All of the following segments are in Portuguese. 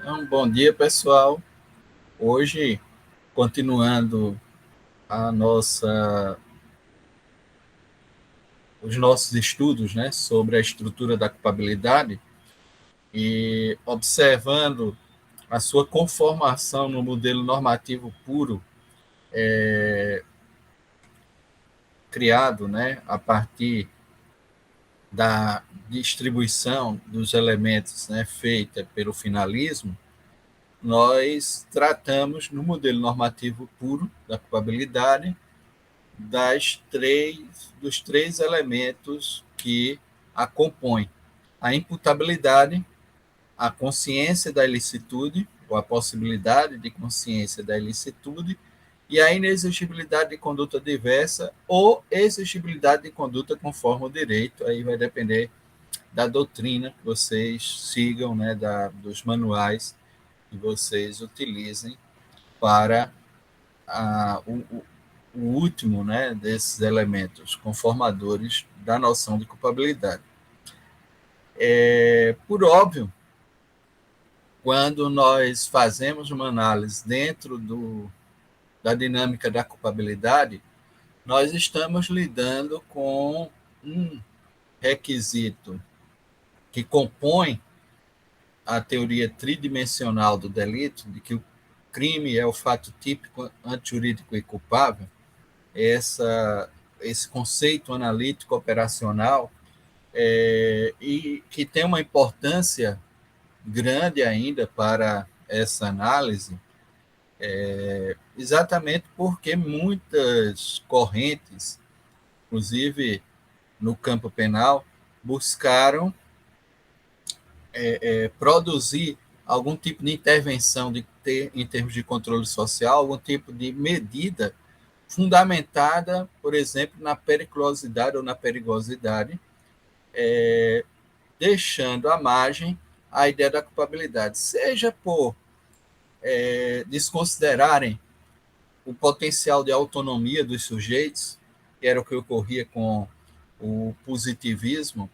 Bom dia, pessoal. Hoje, continuando a nossa, os nossos estudos, né, sobre a estrutura da culpabilidade e observando a sua conformação no modelo normativo puro criado, né, a partir da distribuição dos elementos, né, feita pelo finalismo, nós tratamos no modelo normativo puro da culpabilidade dos três elementos que a compõem: a imputabilidade, a consciência da ilicitude, ou a possibilidade de consciência da ilicitude, e a inexigibilidade de conduta diversa ou exigibilidade de conduta conforme o direito. Aí vai depender da doutrina que vocês sigam, né, dos manuais que vocês utilizem para a, o último, né, desses elementos conformadores da noção de culpabilidade. Por óbvio, quando nós fazemos uma análise dentro da dinâmica da culpabilidade, nós estamos lidando com um requisito que compõe a teoria tridimensional do delito, de que o crime é o fato típico, antijurídico e culpável. Esse conceito analítico operacional e que tem uma importância grande ainda para essa análise, exatamente porque muitas correntes, inclusive no campo penal, buscaram produzir algum tipo de intervenção em termos de controle social, algum tipo de medida fundamentada, por exemplo, na periculosidade ou na perigosidade, deixando à margem a ideia da culpabilidade, seja por desconsiderarem o potencial de autonomia dos sujeitos, que era o que ocorria com o positivismo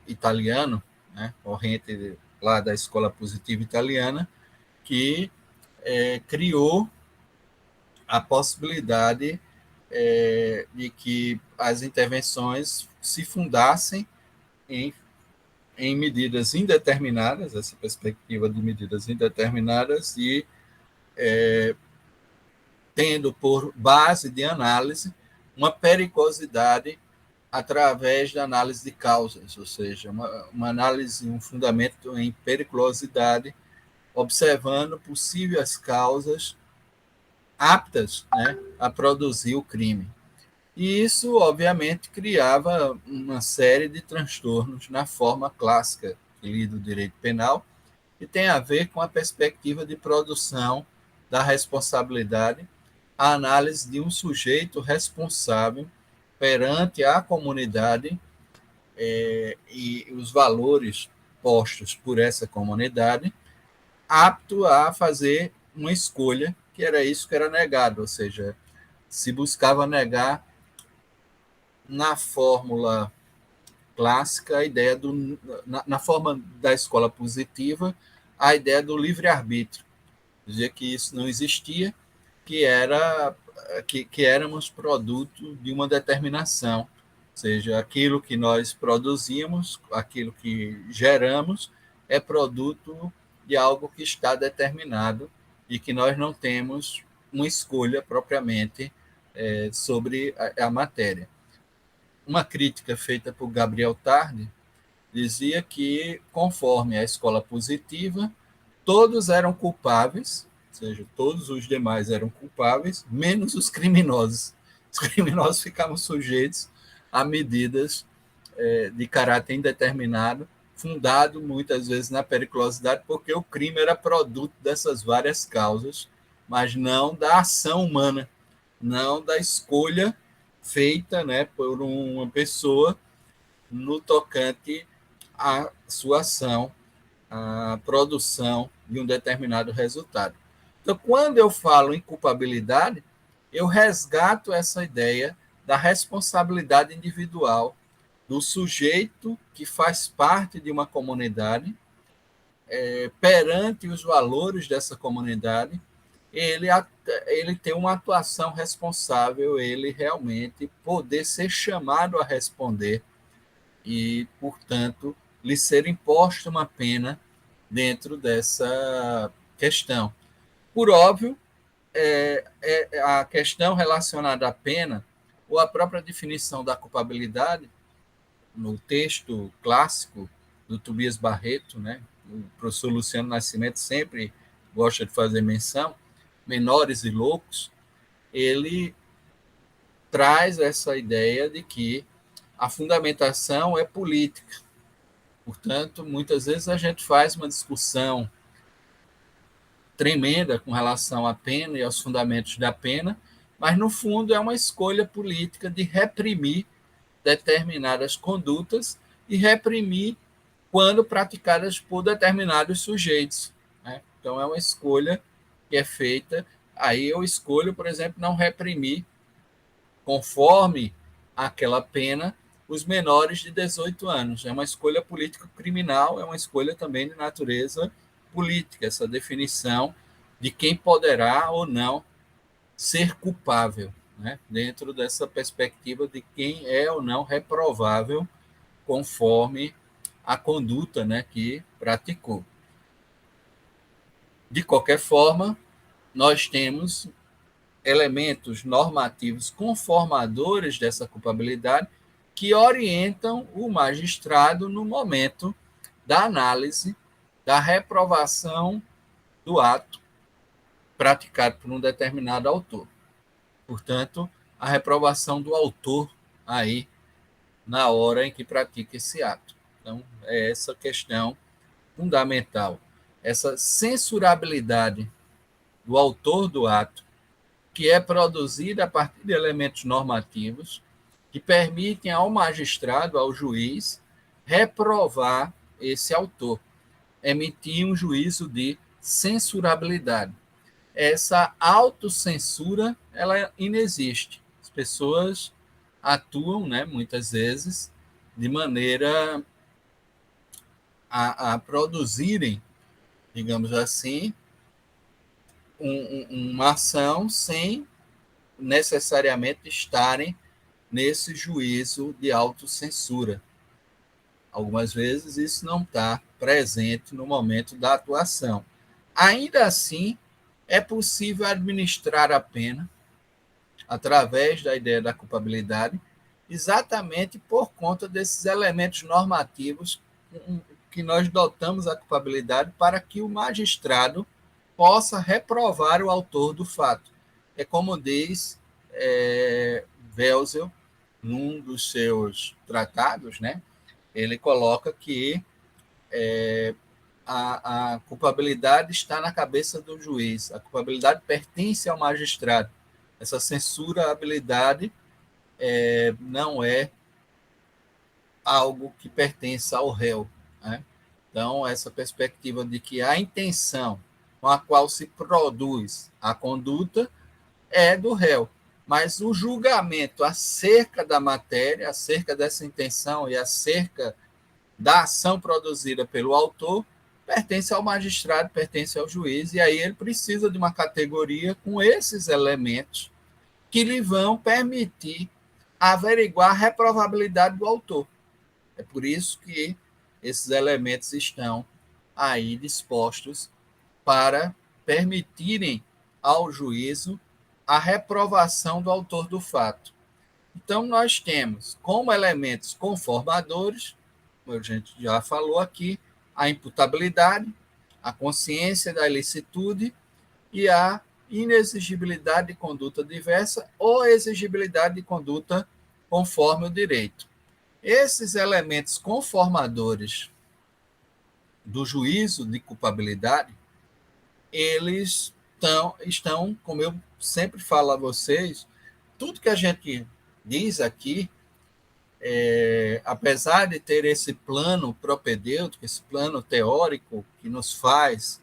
italiano, né, corrente lá da escola positiva italiana, que criou a possibilidade de que as intervenções se fundassem em, em medidas indeterminadas, essa perspectiva de medidas indeterminadas, e tendo por base de análise uma periculosidade através da análise de causas, ou seja, uma análise, um fundamento em periculosidade, observando possíveis causas aptas, né, a produzir o crime. E isso, obviamente, criava uma série de transtornos na forma clássica do direito penal, que tem a ver com a perspectiva de produção da responsabilidade, a análise de um sujeito responsável perante a comunidade e os valores postos por essa comunidade, apto a fazer uma escolha, que era isso que era negado, ou seja, se buscava negar na fórmula clássica a ideia na forma da escola positiva, a ideia do livre-arbítrio, dizer que isso não existia, que éramos produto de uma determinação, ou seja, aquilo que nós produzimos, aquilo que geramos, é produto de algo que está determinado e que nós não temos uma escolha propriamente sobre a matéria. Uma crítica feita por Gabriel Tarde dizia que, conforme a escola positiva, todos eram culpáveis, ou seja, todos os demais eram culpáveis, menos os criminosos. Os criminosos ficavam sujeitos a medidas de caráter indeterminado, fundado muitas vezes na periculosidade, porque o crime era produto dessas várias causas, mas não da ação humana, não da escolha feita, né, por uma pessoa no tocante à sua ação, à produção de um determinado resultado. Então, quando eu falo em culpabilidade, eu resgato essa ideia da responsabilidade individual do sujeito que faz parte de uma comunidade, perante os valores dessa comunidade, ele tem uma atuação responsável, ele realmente poder ser chamado a responder e, portanto, lhe ser imposta uma pena dentro dessa questão. Por óbvio, a questão relacionada à pena, ou a própria definição da culpabilidade, no texto clássico do Tobias Barreto, né, o professor Luciano Nascimento sempre gosta de fazer menção, Menores e Loucos, ele traz essa ideia de que a fundamentação é política. Portanto, muitas vezes a gente faz uma discussão tremenda com relação à pena e aos fundamentos da pena, mas, no fundo, é uma escolha política de reprimir determinadas condutas e reprimir quando praticadas por determinados sujeitos, né? Então, é uma escolha que é feita. Aí eu escolho, por exemplo, não reprimir, conforme aquela pena, os menores de 18 anos. É uma escolha político-criminal, é uma escolha também de natureza política, essa definição de quem poderá ou não ser culpável, né? Dentro dessa perspectiva de quem é ou não reprovável conforme a conduta, né, que praticou. De qualquer forma, nós temos elementos normativos conformadores dessa culpabilidade que orientam o magistrado no momento da análise da reprovação do ato praticado por um determinado autor. Portanto, a reprovação do autor aí na hora em que pratica esse ato. Então, é essa questão fundamental. Essa censurabilidade do autor do ato, que é produzida a partir de elementos normativos que permitem ao magistrado, ao juiz, reprovar esse autor, emitir um juízo de censurabilidade. Essa autocensura, ela inexiste. As pessoas atuam, né, muitas vezes, de maneira a produzirem, digamos assim, uma ação sem necessariamente estarem nesse juízo de autocensura. Algumas vezes isso não está presente no momento da atuação. Ainda assim, é possível administrar a pena através da ideia da culpabilidade, exatamente por conta desses elementos normativos que nós dotamos a culpabilidade para que o magistrado possa reprovar o autor do fato. É como diz Welzel, num dos seus tratados, né? Ele coloca que a culpabilidade está na cabeça do juiz, a culpabilidade pertence ao magistrado. Essa censurabilidade não é algo que pertence ao réu, né? Então, essa perspectiva de que a intenção com a qual se produz a conduta é do réu, mas o julgamento acerca da matéria, acerca dessa intenção e acerca da ação produzida pelo autor, pertence ao magistrado, pertence ao juiz, e aí ele precisa de uma categoria com esses elementos que lhe vão permitir averiguar a reprovabilidade do autor. É por isso que esses elementos estão aí dispostos para permitirem ao juízo a reprovação do autor do fato. Então, nós temos como elementos conformadores, como a gente já falou aqui, a imputabilidade, a consciência da ilicitude e a inexigibilidade de conduta diversa ou exigibilidade de conduta conforme o direito. Esses elementos conformadores do juízo de culpabilidade, eles estão, como eu sempre falo a vocês, tudo que a gente diz aqui, apesar de ter esse plano propedêutico, esse plano teórico que nos faz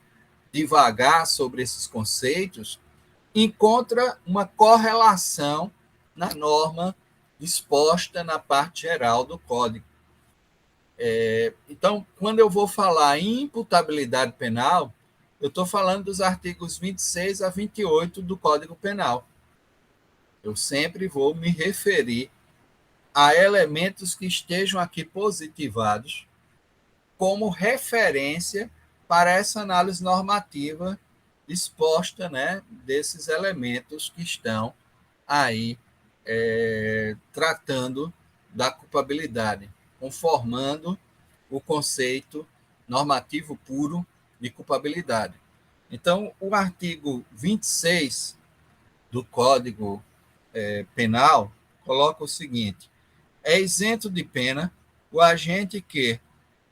divagar sobre esses conceitos, encontra uma correlação na norma disposta na parte geral do Código. Então, quando eu vou falar em imputabilidade penal, eu estou falando dos artigos 26 a 28 do Código Penal. Eu sempre vou me referir a elementos que estejam aqui positivados como referência para essa análise normativa exposta, né, desses elementos que estão aí tratando da culpabilidade, conformando o conceito normativo puro de culpabilidade. Então, o artigo 26 do Código Penal coloca o seguinte: é isento de pena o agente que,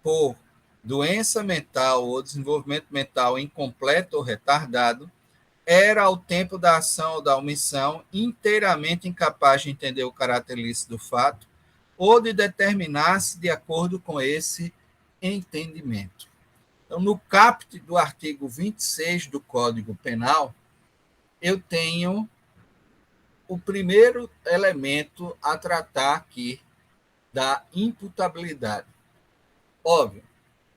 por doença mental ou desenvolvimento mental incompleto ou retardado, era, ao tempo da ação ou da omissão, inteiramente incapaz de entender o caráter lícito do fato ou de determinar-se de acordo com esse entendimento. Então, no caput do artigo 26 do Código Penal, eu tenho o primeiro elemento a tratar aqui da imputabilidade. Óbvio,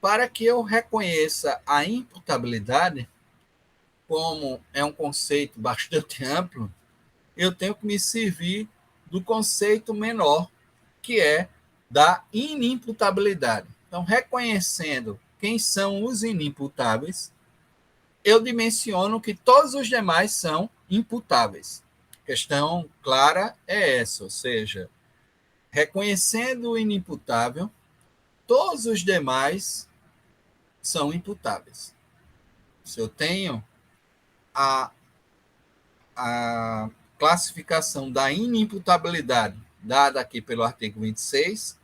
para que eu reconheça a imputabilidade, como é um conceito bastante amplo, eu tenho que me servir do conceito menor, que é da inimputabilidade. Então, reconhecendo quem são os inimputáveis, eu dimensiono que todos os demais são imputáveis. A questão clara é essa, ou seja, reconhecendo o inimputável, todos os demais são imputáveis. Se eu tenho a classificação da inimputabilidade dada aqui pelo artigo 26,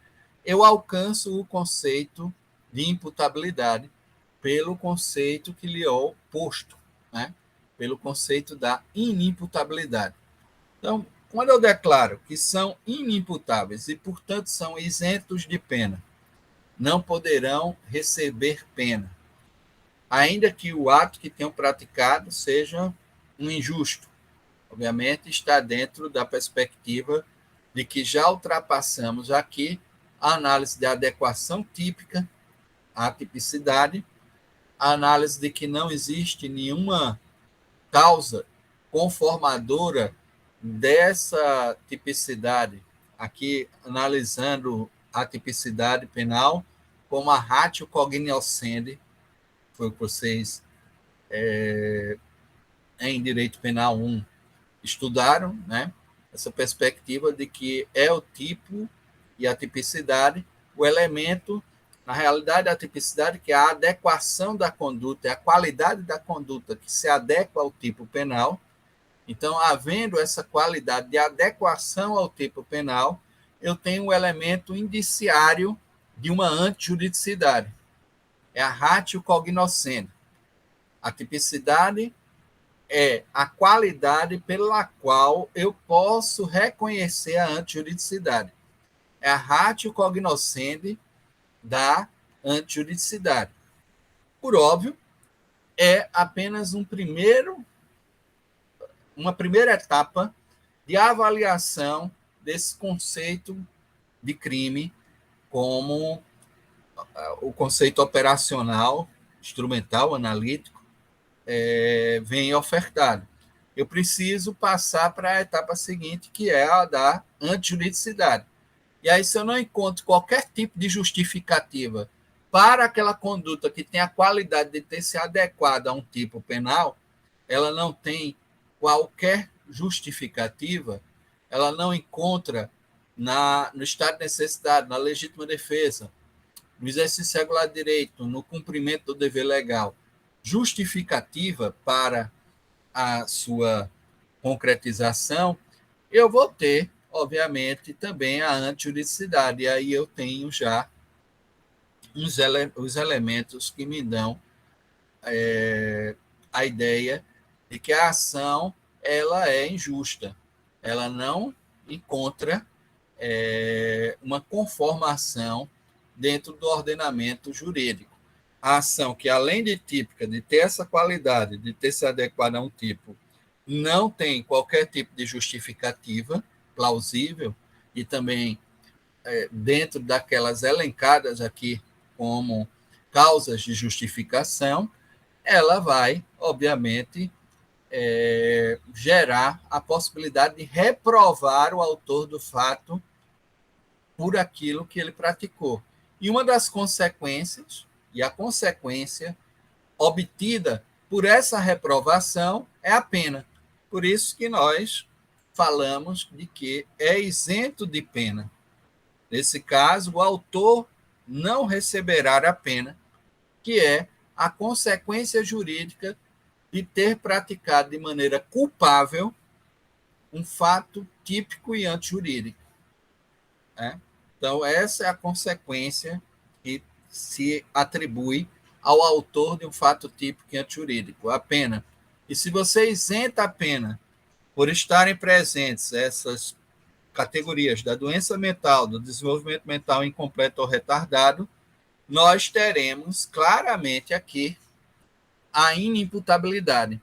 eu alcanço o conceito de imputabilidade pelo conceito que lhe é oposto, né? Pelo conceito da inimputabilidade. Então, quando eu declaro que são inimputáveis e, portanto, são isentos de pena, não poderão receber pena, ainda que o ato que tenham praticado seja um injusto. Obviamente, está dentro da perspectiva de que já ultrapassamos aqui a análise de adequação típica, a tipicidade, a análise de que não existe nenhuma causa conformadora dessa tipicidade, aqui analisando a tipicidade penal como a ratio cognoscendi, foi o que vocês, em Direito Penal 1, estudaram, né? Essa perspectiva de que é o tipo e a tipicidade, o elemento, na realidade, a tipicidade, que é a adequação da conduta, é a qualidade da conduta que se adequa ao tipo penal. Então, havendo essa qualidade de adequação ao tipo penal, eu tenho o elemento indiciário de uma antijuridicidade. É a ratio cognoscendi. A tipicidade é a qualidade pela qual eu posso reconhecer a antijuridicidade. É a ratio cognoscendi da antijuridicidade. Por óbvio, é apenas uma primeira etapa de avaliação desse conceito de crime como o conceito operacional, instrumental, analítico, vem ofertado. Eu preciso passar para a etapa seguinte, que é a da antijuridicidade. E aí, se eu não encontro qualquer tipo de justificativa para aquela conduta que tem a qualidade de ter se adequado a um tipo penal, ela não tem qualquer justificativa, ela não encontra no estado de necessidade, na legítima defesa, no exercício regular de direito, no cumprimento do dever legal, justificativa para a sua concretização, eu vou ter, obviamente, também a antijuridicidade. E aí eu tenho já os elementos que me dão a ideia de que a ação ela é injusta. Ela não encontra uma conformação dentro do ordenamento jurídico. A ação que, além de típica, de ter essa qualidade, de ter se adequado a um tipo, não tem qualquer tipo de justificativa plausível e também dentro daquelas elencadas aqui como causas de justificação, ela vai, obviamente, gerar a possibilidade de reprovar o autor do fato por aquilo que ele praticou. E uma das consequências, e a consequência obtida por essa reprovação, é a pena. Por isso que nós falamos de que é isento de pena. Nesse caso, o autor não receberá a pena, que é a consequência jurídica de ter praticado de maneira culpável um fato típico e antijurídico. Né? Então, essa é a consequência que se atribui ao autor de um fato típico e antijurídico, a pena. E se você isenta a pena por estarem presentes essas categorias da doença mental, do desenvolvimento mental incompleto ou retardado, nós teremos claramente aqui a inimputabilidade.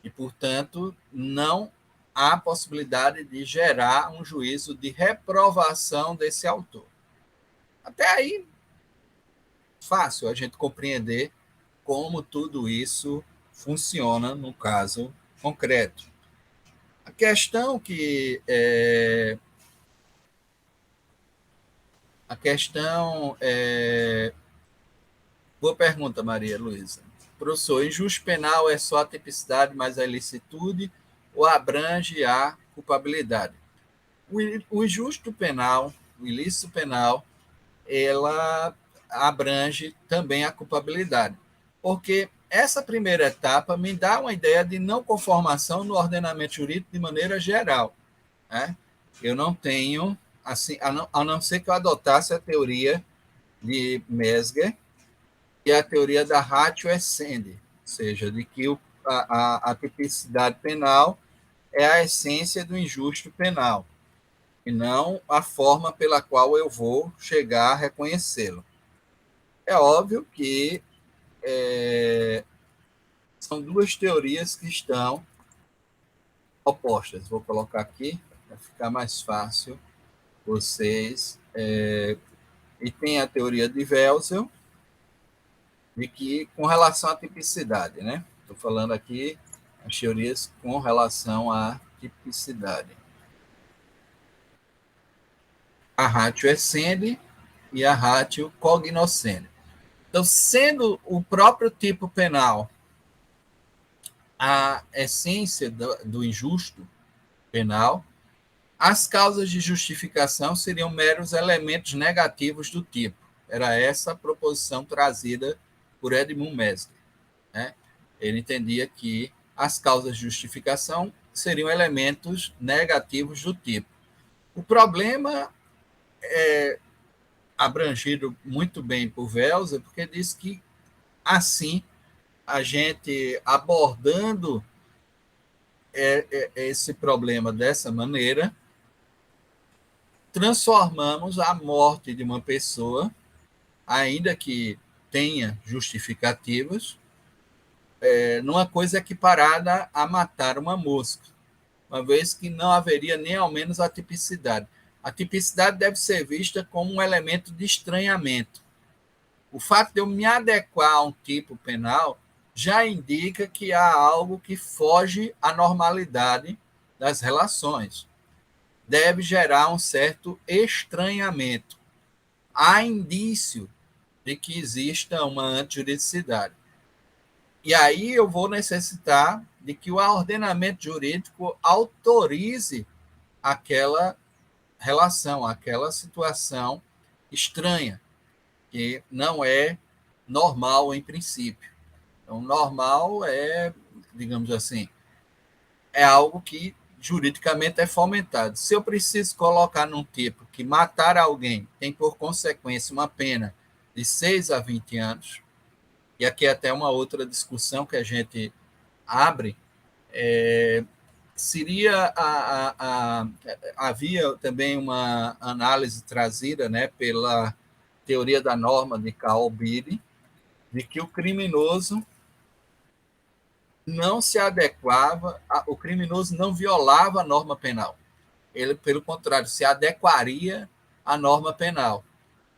E, portanto, não há possibilidade de gerar um juízo de reprovação desse autor. Até aí, fácil a gente compreender como tudo isso funciona no caso concreto. A questão que boa pergunta, Maria Luísa. Professor, injusto penal é só a tipicidade mais a ilicitude ou abrange a culpabilidade? O injusto penal, o ilícito penal, ela abrange também a culpabilidade, porque essa primeira etapa me dá uma ideia de não conformação no ordenamento jurídico de maneira geral. Né? Eu não tenho, assim, a não ser que eu adotasse a teoria de Mesger e a teoria da ratio essende, ou seja, de que a tipicidade penal é a essência do injusto penal, e não a forma pela qual eu vou chegar a reconhecê-lo. É óbvio que são duas teorias que estão opostas. Vou colocar aqui para ficar mais fácil vocês. E tem a teoria de Welsel, de que com relação à tipicidade, né? Estou falando aqui as teorias com relação à tipicidade. A ratio essende e a ratio cognoscende. Então, sendo o próprio tipo penal a essência do injusto penal, as causas de justificação seriam meros elementos negativos do tipo. Era essa a proposição trazida por Edmund Mesmer. Né? Ele entendia que as causas de justificação seriam elementos negativos do tipo. O problema é abrangido muito bem por Welsel, porque diz que, assim, a gente abordando esse problema dessa maneira, transformamos a morte de uma pessoa, ainda que tenha justificativas, numa coisa equiparada a matar uma mosca, uma vez que não haveria nem ao menos a tipicidade. A tipicidade deve ser vista como um elemento de estranhamento. O fato de eu me adequar a um tipo penal já indica que há algo que foge à normalidade das relações. Deve gerar um certo estranhamento. Há indício de que exista uma antijuridicidade. E aí eu vou necessitar de que o ordenamento jurídico autorize aquela relação, aquela situação estranha, que não é normal em princípio. Então, normal é, digamos assim, é algo que juridicamente é fomentado. Se eu preciso colocar num tipo que matar alguém tem por consequência uma pena de 6 a 20 anos, e aqui é até uma outra discussão que a gente abre, seria havia também uma análise trazida, né, pela teoria da norma de Carl Bide, de que o criminoso não se adequava, o criminoso não violava a norma penal. Ele, pelo contrário, se adequaria a norma penal.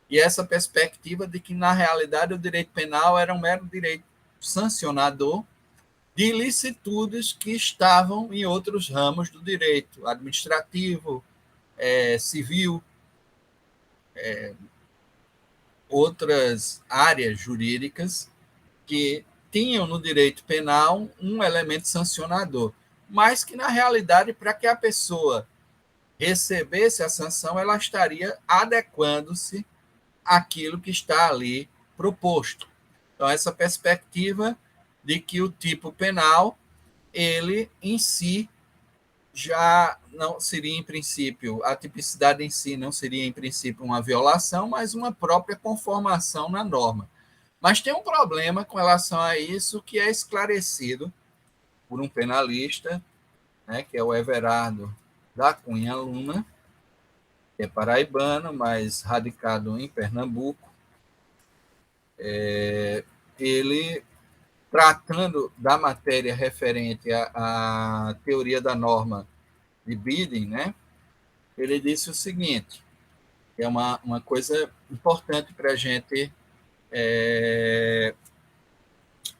E essa perspectiva de que, na realidade, o direito penal era um mero direito sancionador de ilicitudes que estavam em outros ramos do direito, administrativo, civil, outras áreas jurídicas que tinham no direito penal um elemento sancionador, mas que, na realidade, para que a pessoa recebesse a sanção, ela estaria adequando-se àquilo que está ali proposto. Então, essa perspectiva de que o tipo penal, ele em si já não seria, em princípio, a tipicidade em si não seria, em princípio, uma violação, mas uma própria conformação na norma. Mas tem um problema com relação a isso que é esclarecido por um penalista, né, que é o Everardo da Cunha Luna, que é paraibano, mas radicado em Pernambuco. Ele, tratando da matéria referente à teoria da norma de Biden, né, ele disse o seguinte, que é uma coisa importante para a gente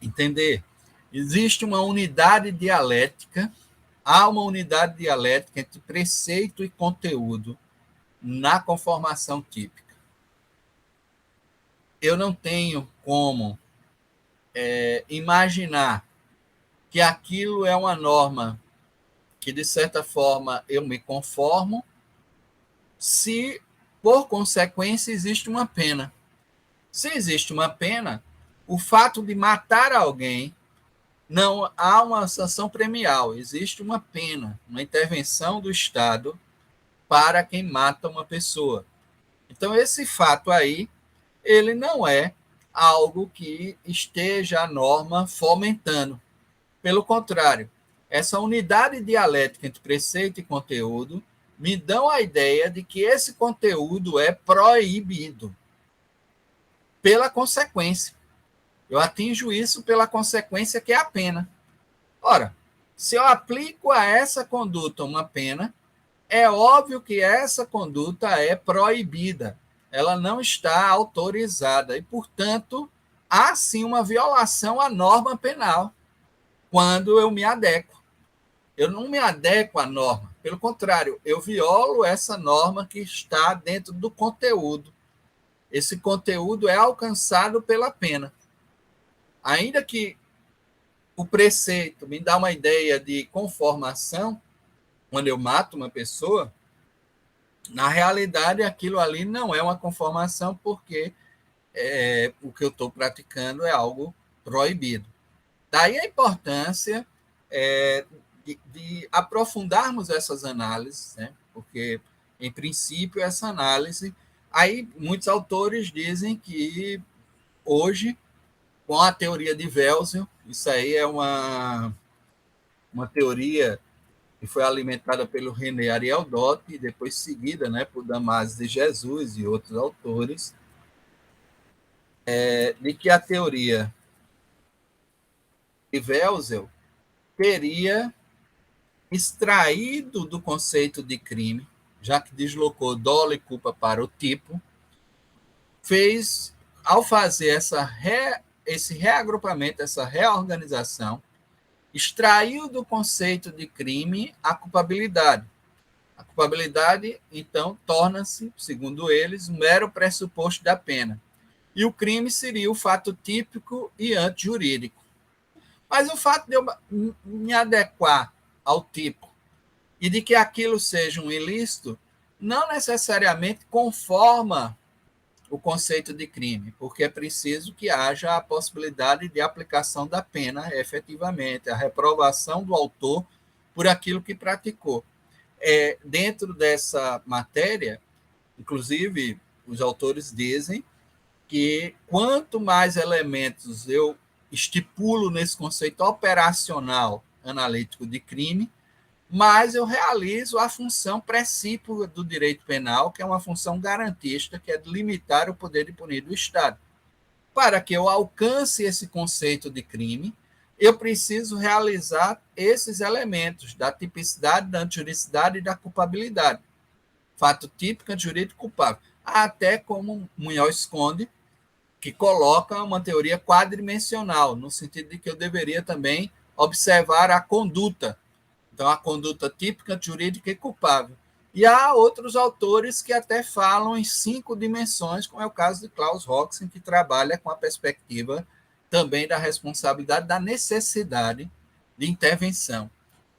entender. Existe uma unidade dialética, há uma unidade dialética entre preceito e conteúdo na conformação típica. Eu não tenho como imaginar que aquilo é uma norma que, de certa forma, eu me conformo, se, por consequência, existe uma pena. Se existe uma pena, o fato de matar alguém, não há uma sanção premial, existe uma pena, uma intervenção do Estado para quem mata uma pessoa. Então, esse fato aí, ele não é algo que esteja a norma fomentando. Pelo contrário, essa unidade dialética entre preceito e conteúdo me dão a ideia de que esse conteúdo é proibido pela consequência. Eu atinjo isso pela consequência que é a pena. Ora, se eu aplico a essa conduta uma pena, é óbvio que essa conduta é proibida. Ela não está autorizada e, portanto, há sim uma violação à norma penal quando eu me adequo. Eu não me adequo à norma, pelo contrário, eu violo essa norma que está dentro do conteúdo. Esse conteúdo é alcançado pela pena. Ainda que o preceito me dá uma ideia de conformação, quando eu mato uma pessoa, na realidade aquilo ali não é uma conformação, porque o que eu estou praticando é algo proibido. Daí a importância de aprofundarmos essas análises, né? Porque, em princípio, essa análise... Aí, muitos autores dizem que, hoje, com a teoria de Welsel, isso aí é uma teoria que foi alimentada pelo René Ariel Dott e depois seguida, né, por Damaso de Jesus e outros autores, de que a teoria de Welsel teria extraído do conceito de crime, já que deslocou dolo e culpa para o tipo, fez, ao fazer esse reagrupamento, essa reorganização, extraiu do conceito de crime a culpabilidade. A culpabilidade, então, torna-se, segundo eles, um mero pressuposto da pena. E o crime seria o fato típico e antijurídico. Mas o fato de eu me adequar ao tipo e de que aquilo seja um ilícito, não necessariamente conforma o conceito de crime, porque é preciso que haja a possibilidade de aplicação da pena efetivamente, a reprovação do autor por aquilo que praticou. Dentro dessa matéria, inclusive, os autores dizem que quanto mais elementos eu estipulo nesse conceito operacional analítico de crime, mais eu realizo a função precípua do direito penal, que é uma função garantista, que é de limitar o poder de punir do Estado. Para que eu alcance esse conceito de crime, eu preciso realizar esses elementos da tipicidade, da antijuridicidade e da culpabilidade. fato típico jurídico culpável. Até como Munhoz Conde, que coloca uma teoria quadridimensional, no sentido de que eu deveria também observar a conduta. Então, a conduta típica, jurídica e culpável. E há outros autores que até falam em 5 dimensões, como é o caso de Klaus Roxen, que trabalha com a perspectiva também da responsabilidade, da necessidade de intervenção,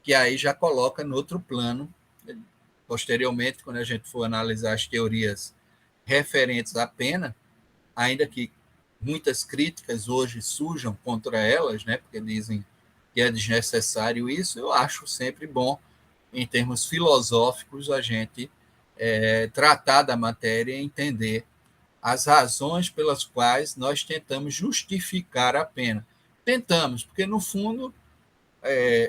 que aí já coloca no outro plano. Posteriormente, quando a gente for analisar as teorias referentes à pena, ainda que muitas críticas hoje surjam contra elas, né, porque dizem que é desnecessário isso, eu acho sempre bom, em termos filosóficos, a gente tratar da matéria e entender as razões pelas quais nós tentamos justificar a pena. Tentamos, porque, no fundo,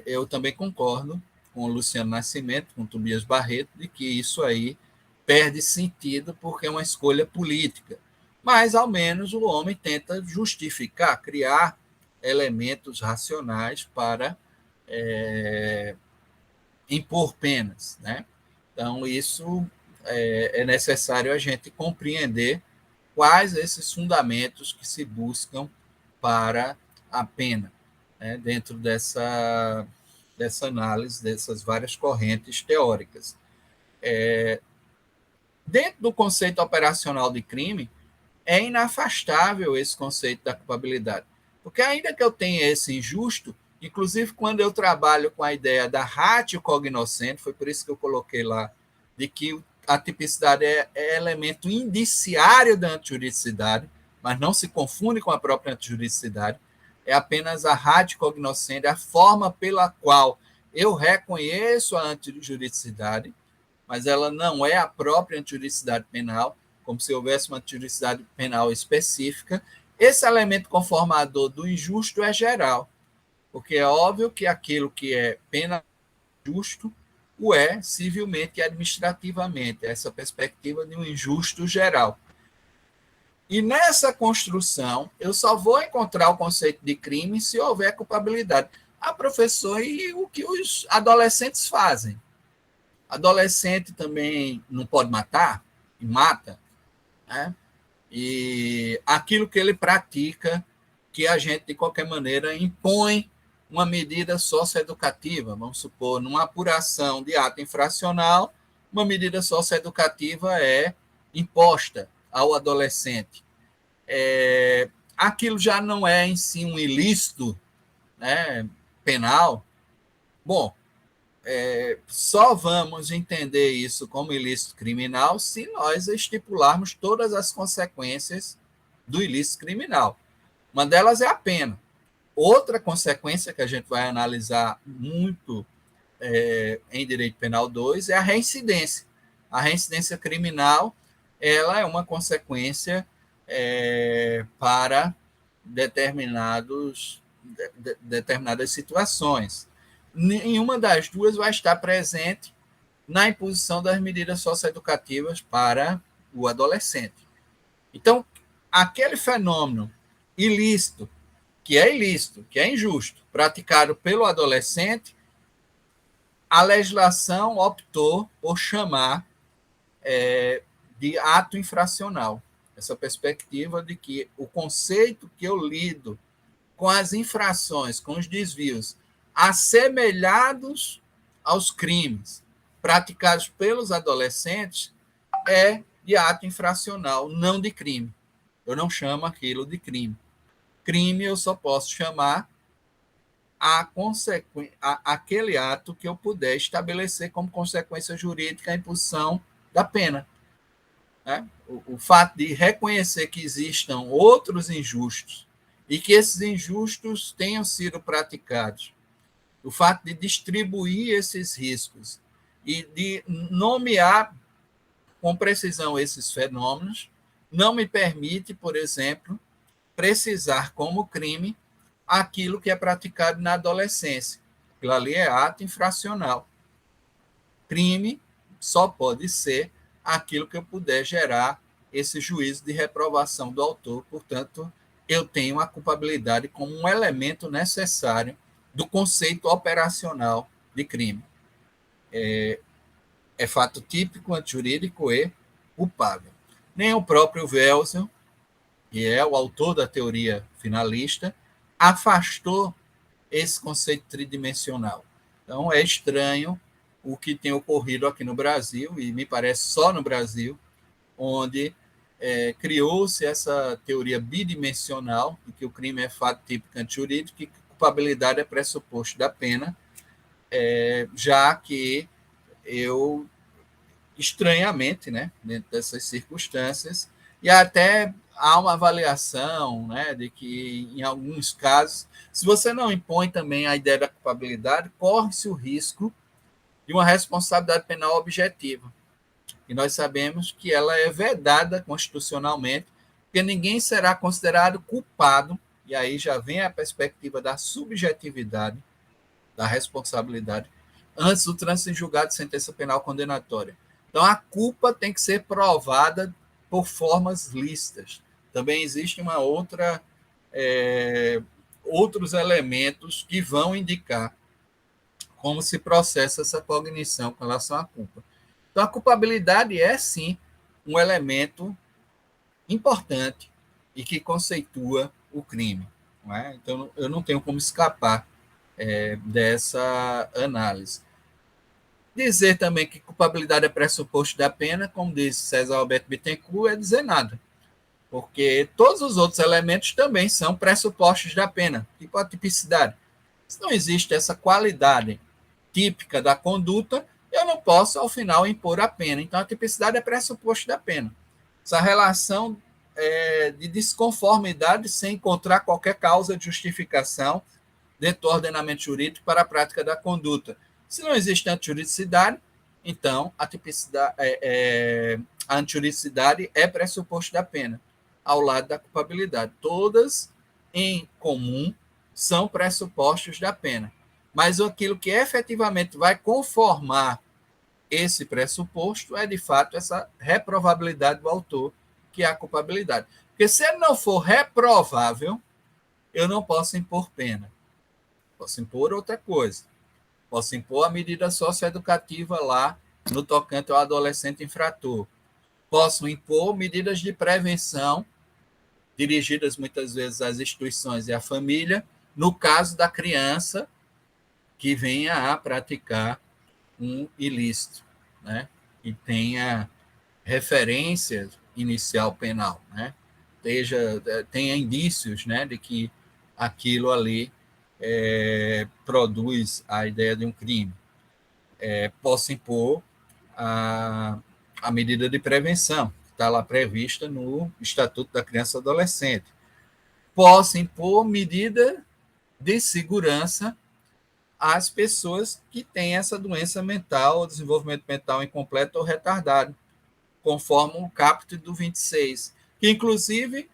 eu também concordo com o Luciano Nascimento, com o Tobias Barreto, de que isso aí perde sentido porque é uma escolha política. Mas, ao menos, o homem tenta justificar, criar elementos racionais para impor penas, né? Então, isso é necessário a gente compreender quais esses fundamentos que se buscam para a pena, né? Dentro dessa análise, dessas várias correntes teóricas. Dentro do conceito operacional de crime, é inafastável esse conceito da culpabilidade. Porque ainda que eu tenha esse injusto, inclusive quando eu trabalho com a ideia da ratio cognoscente, foi por isso que eu coloquei lá, de que a tipicidade é elemento indiciário da antijuridicidade, mas não se confunde com a própria antijuridicidade, é apenas a ratio cognoscente, a forma pela qual eu reconheço a antijuridicidade, mas ela não é a própria antijuridicidade penal, como se houvesse uma antijuridicidade penal específica. Esse elemento conformador do injusto é geral, porque é óbvio que aquilo que é pena justo o é civilmente e administrativamente, essa perspectiva de um injusto geral. E nessa construção, eu só vou encontrar o conceito de crime se houver culpabilidade. Ah, professor, e o que os adolescentes fazem? Adolescente também não pode matar, e mata, né? E aquilo que ele pratica, que a gente, de qualquer maneira, impõe uma medida socioeducativa, vamos supor, numa apuração de ato infracional, uma medida socioeducativa é imposta ao adolescente. Aquilo já não é em si um ilícito, né, penal. Bom, só vamos entender isso como ilícito criminal se nós estipularmos todas as consequências do ilícito criminal. Uma delas é a pena. Outra consequência que a gente vai analisar muito em Direito Penal 2 é a reincidência. A reincidência criminal ela é uma consequência para determinadas situações. Nenhuma das duas vai estar presente na imposição das medidas socioeducativas para o adolescente. Então, aquele fenômeno ilícito, que é injusto, praticado pelo adolescente, a legislação optou por chamar de ato infracional. Essa perspectiva de que o conceito que eu lido com as infrações, com os desvios, assemelhados aos crimes praticados pelos adolescentes, é de ato infracional, não de crime. Eu não chamo aquilo de crime. Crime eu só posso chamar aquele ato que eu puder estabelecer como consequência jurídica a imposição da pena. Né? O fato de reconhecer que existam outros injustos e que esses injustos tenham sido praticados, o fato de distribuir esses riscos e de nomear com precisão esses fenômenos, não me permite, por exemplo, precisar como crime aquilo que é praticado na adolescência. Aquilo ali é ato infracional. Crime só pode ser aquilo que eu puder gerar esse juízo de reprovação do autor. Portanto, eu tenho a culpabilidade como um elemento necessário do conceito operacional de crime. é fato típico, antijurídico e culpável. Nem o próprio Welsel, que é o autor da teoria finalista, afastou esse conceito tridimensional. Então, é estranho o que tem ocorrido aqui no Brasil, e me parece só no Brasil, onde criou-se essa teoria bidimensional, de que o crime é fato típico antijurídico e que culpabilidade é pressuposto da pena, já que eu, estranhamente, né, dentro dessas circunstâncias, e até há uma avaliação, né, de que, em alguns casos, se você não impõe também a ideia da culpabilidade, corre-se o risco de uma responsabilidade penal objetiva. E nós sabemos que ela é vedada constitucionalmente, porque ninguém será considerado culpado, e aí já vem a perspectiva da subjetividade, da responsabilidade, antes do trânsito em julgado de sentença penal condenatória. Então, a culpa tem que ser provada por formas lícitas. Também existe uma outros elementos que vão indicar como se processa essa cognição com relação à culpa. Então, a culpabilidade é, sim, um elemento importante e que conceitua o crime. Não é? Então, eu não tenho como escapar dessa análise. Dizer também que culpabilidade é pressuposto da pena, como diz César Alberto Bittencourt, é dizer nada, porque todos os outros elementos também são pressupostos da pena, tipo a tipicidade. Se não existe essa qualidade típica da conduta, eu não posso, ao final, impor a pena. Então, a tipicidade é pressuposto da pena. Essa relação de desconformidade sem encontrar qualquer causa de justificação dentro do ordenamento jurídico para a prática da conduta. Se não existe antijuridicidade, então a antijuridicidade é pressuposto da pena, ao lado da culpabilidade. Todas em comum são pressupostos da pena. Mas aquilo que efetivamente vai conformar esse pressuposto é, de fato, essa reprovabilidade do autor, que é a culpabilidade. Porque se ele não for reprovável, eu não posso impor pena. Posso impor outra coisa. Posso impor a medida socioeducativa lá no tocante ao adolescente infrator. Posso impor medidas de prevenção dirigidas muitas vezes às instituições e à família, no caso da criança que venha a praticar um ilícito, né? E tenha referência inicial penal, né? Tenha indícios, né, de que aquilo ali produz a ideia de um crime. Posso impor a medida de prevenção, que está lá prevista no Estatuto da Criança e Adolescente. Posso impor medida de segurança às pessoas que têm essa doença mental, desenvolvimento mental incompleto ou retardado, conforme o caput do 26, que, inclusive,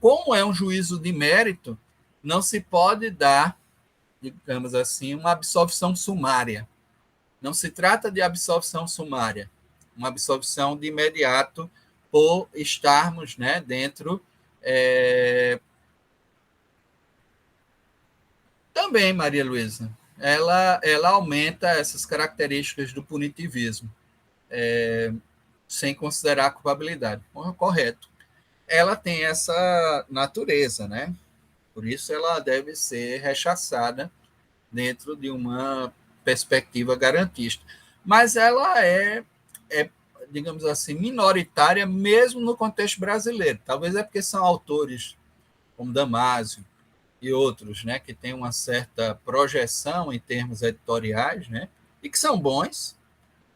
como é um juízo de mérito, não se pode dar, digamos assim, uma absolvição sumária. Não se trata de absolvição sumária, uma absolvição de imediato por estarmos, né, dentro. Também, Maria Luísa, ela aumenta essas características do punitivismo, sem considerar a culpabilidade. Correto. Ela tem essa natureza, né? Por isso ela deve ser rechaçada dentro de uma perspectiva garantista. Mas ela digamos assim, minoritária mesmo no contexto brasileiro. Talvez é porque são autores como Damásio e outros, né, que têm uma certa projeção em termos editoriais, né, e que são bons,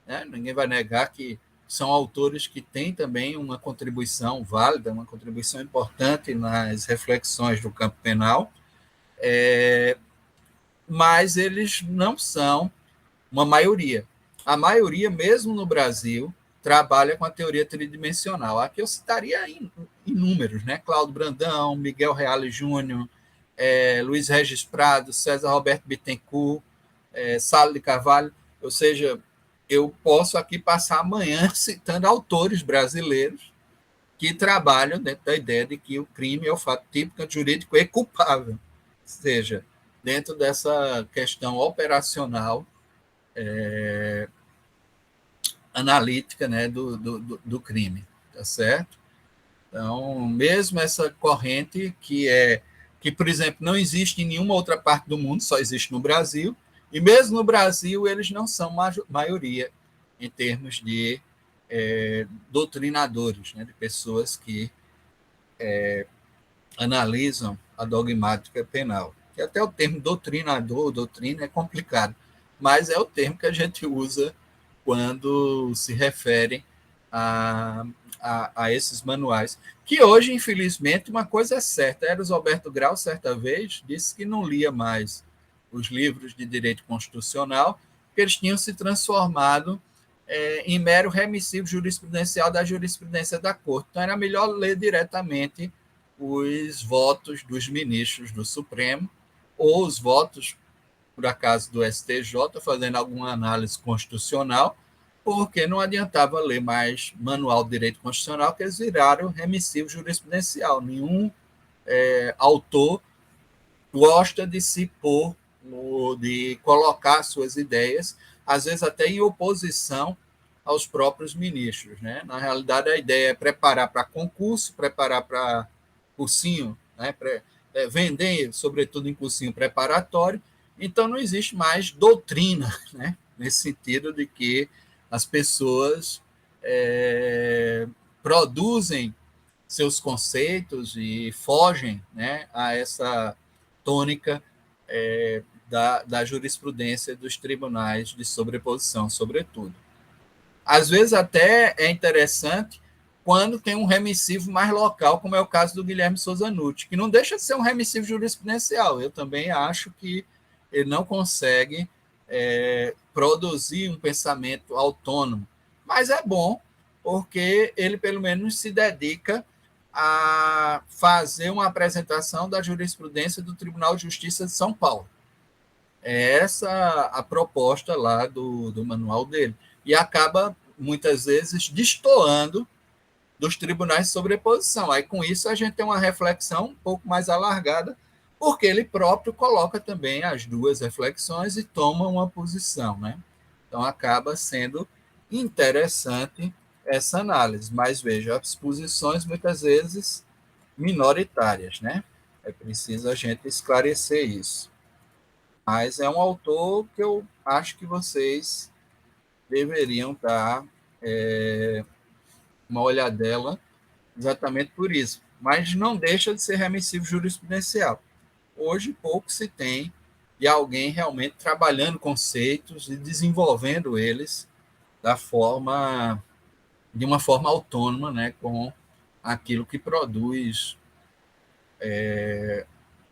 né, ninguém vai negar que são autores que têm também uma contribuição válida, uma contribuição importante nas reflexões do campo penal, mas eles não são uma maioria. A maioria, mesmo no Brasil, trabalha com a teoria tridimensional. Aqui eu citaria em números, né? Cláudio Brandão, Miguel Reale Júnior, Luiz Regis Prado, César Roberto Bittencourt, Salo de Carvalho. Ou seja, eu posso aqui passar amanhã citando autores brasileiros que trabalham dentro da ideia de que o crime é o fato típico, jurídico e culpável. Ou seja, dentro dessa questão operacional analítica, né, do crime, tá certo? Então, mesmo essa corrente que, por exemplo, não existe em nenhuma outra parte do mundo, só existe no Brasil, e mesmo no Brasil eles não são maioria em termos de doutrinadores, né, de pessoas que analisam a dogmática penal. Que até o termo doutrinador, doutrina é complicado, mas é o termo que a gente usa quando se refere a esses manuais. Que hoje, infelizmente, uma coisa é certa. Eros Alberto Grau, certa vez, disse que não lia mais os livros de direito constitucional, porque eles tinham se transformado em mero remissivo jurisprudencial da jurisprudência da Corte. Então, era melhor ler diretamente os votos dos ministros do Supremo ou os votos, por acaso, do STJ, fazendo alguma análise constitucional, porque não adiantava ler mais manual de direito constitucional, que eles viraram remissivo jurisprudencial. Nenhum autor gosta de se pôr, de colocar suas ideias, às vezes até em oposição aos próprios ministros. Né? Na realidade, a ideia é preparar para concurso, preparar para cursinho, né? Vender, sobretudo em cursinho preparatório. Então, não existe mais doutrina, né? Nesse sentido de que as pessoas produzem seus conceitos e fogem, né, a essa tônica da jurisprudência dos tribunais de sobreposição, sobretudo. Às vezes até é interessante quando tem um remissivo mais local, como é o caso do Guilherme Souza Nutti, que não deixa de ser um remissivo jurisprudencial. Eu também acho que ele não consegue produzir um pensamento autônomo, mas é bom porque ele pelo menos se dedica a fazer uma apresentação da jurisprudência do Tribunal de Justiça de São Paulo. É essa a proposta lá do manual dele. E acaba, muitas vezes, destoando dos tribunais de sobreposição. Aí, com isso, a gente tem uma reflexão um pouco mais alargada, porque ele próprio coloca também as duas reflexões e toma uma posição. Né? Então, acaba sendo interessante essa análise. Mas, veja, as posições, muitas vezes, minoritárias. Né? É preciso a gente esclarecer isso. Mas é um autor que eu acho que vocês deveriam dar uma olhadela exatamente por isso. Mas não deixa de ser remissivo jurisprudencial. Hoje, pouco se tem de alguém realmente trabalhando conceitos e desenvolvendo eles de uma forma autônoma, né, com aquilo que produz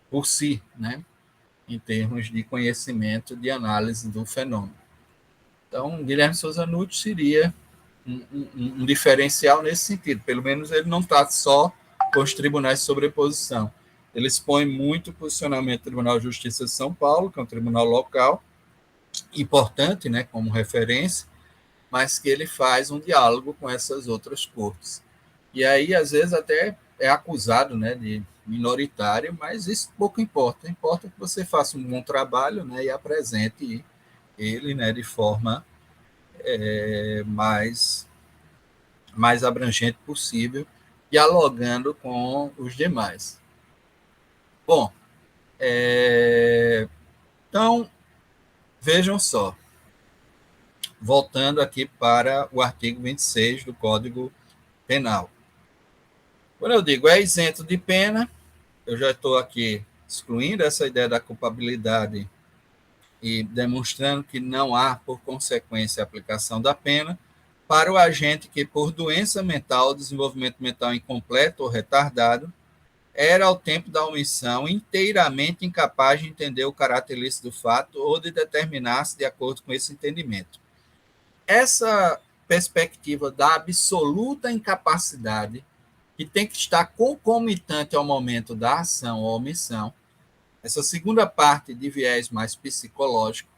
por si, né, em termos de conhecimento, de análise do fenômeno. Então, Guilherme Souza Nutti seria um diferencial nesse sentido. Pelo menos ele não está só com os tribunais de sobreposição. Ele expõe muito o posicionamento do Tribunal de Justiça de São Paulo, que é um tribunal local, importante, né, como referência, mas que ele faz um diálogo com essas outras cortes. E aí, às vezes, até é acusado, né, de minoritário, mas isso pouco importa. Importa que você faça um bom trabalho, né, e apresente ele, né, de forma mais abrangente possível, dialogando com os demais. Bom, então, vejam só, voltando aqui para o artigo 26 do Código Penal. Quando eu digo é isento de pena, eu já estou aqui excluindo essa ideia da culpabilidade e demonstrando que não há, por consequência, a aplicação da pena para o agente que, por doença mental, desenvolvimento mental incompleto ou retardado, era, ao tempo da omissão, inteiramente incapaz de entender o caráter ilícito do fato ou de determinar-se de acordo com esse entendimento. Essa perspectiva da absoluta incapacidade, que tem que estar concomitante ao momento da ação ou omissão, essa segunda parte de viés mais psicológico,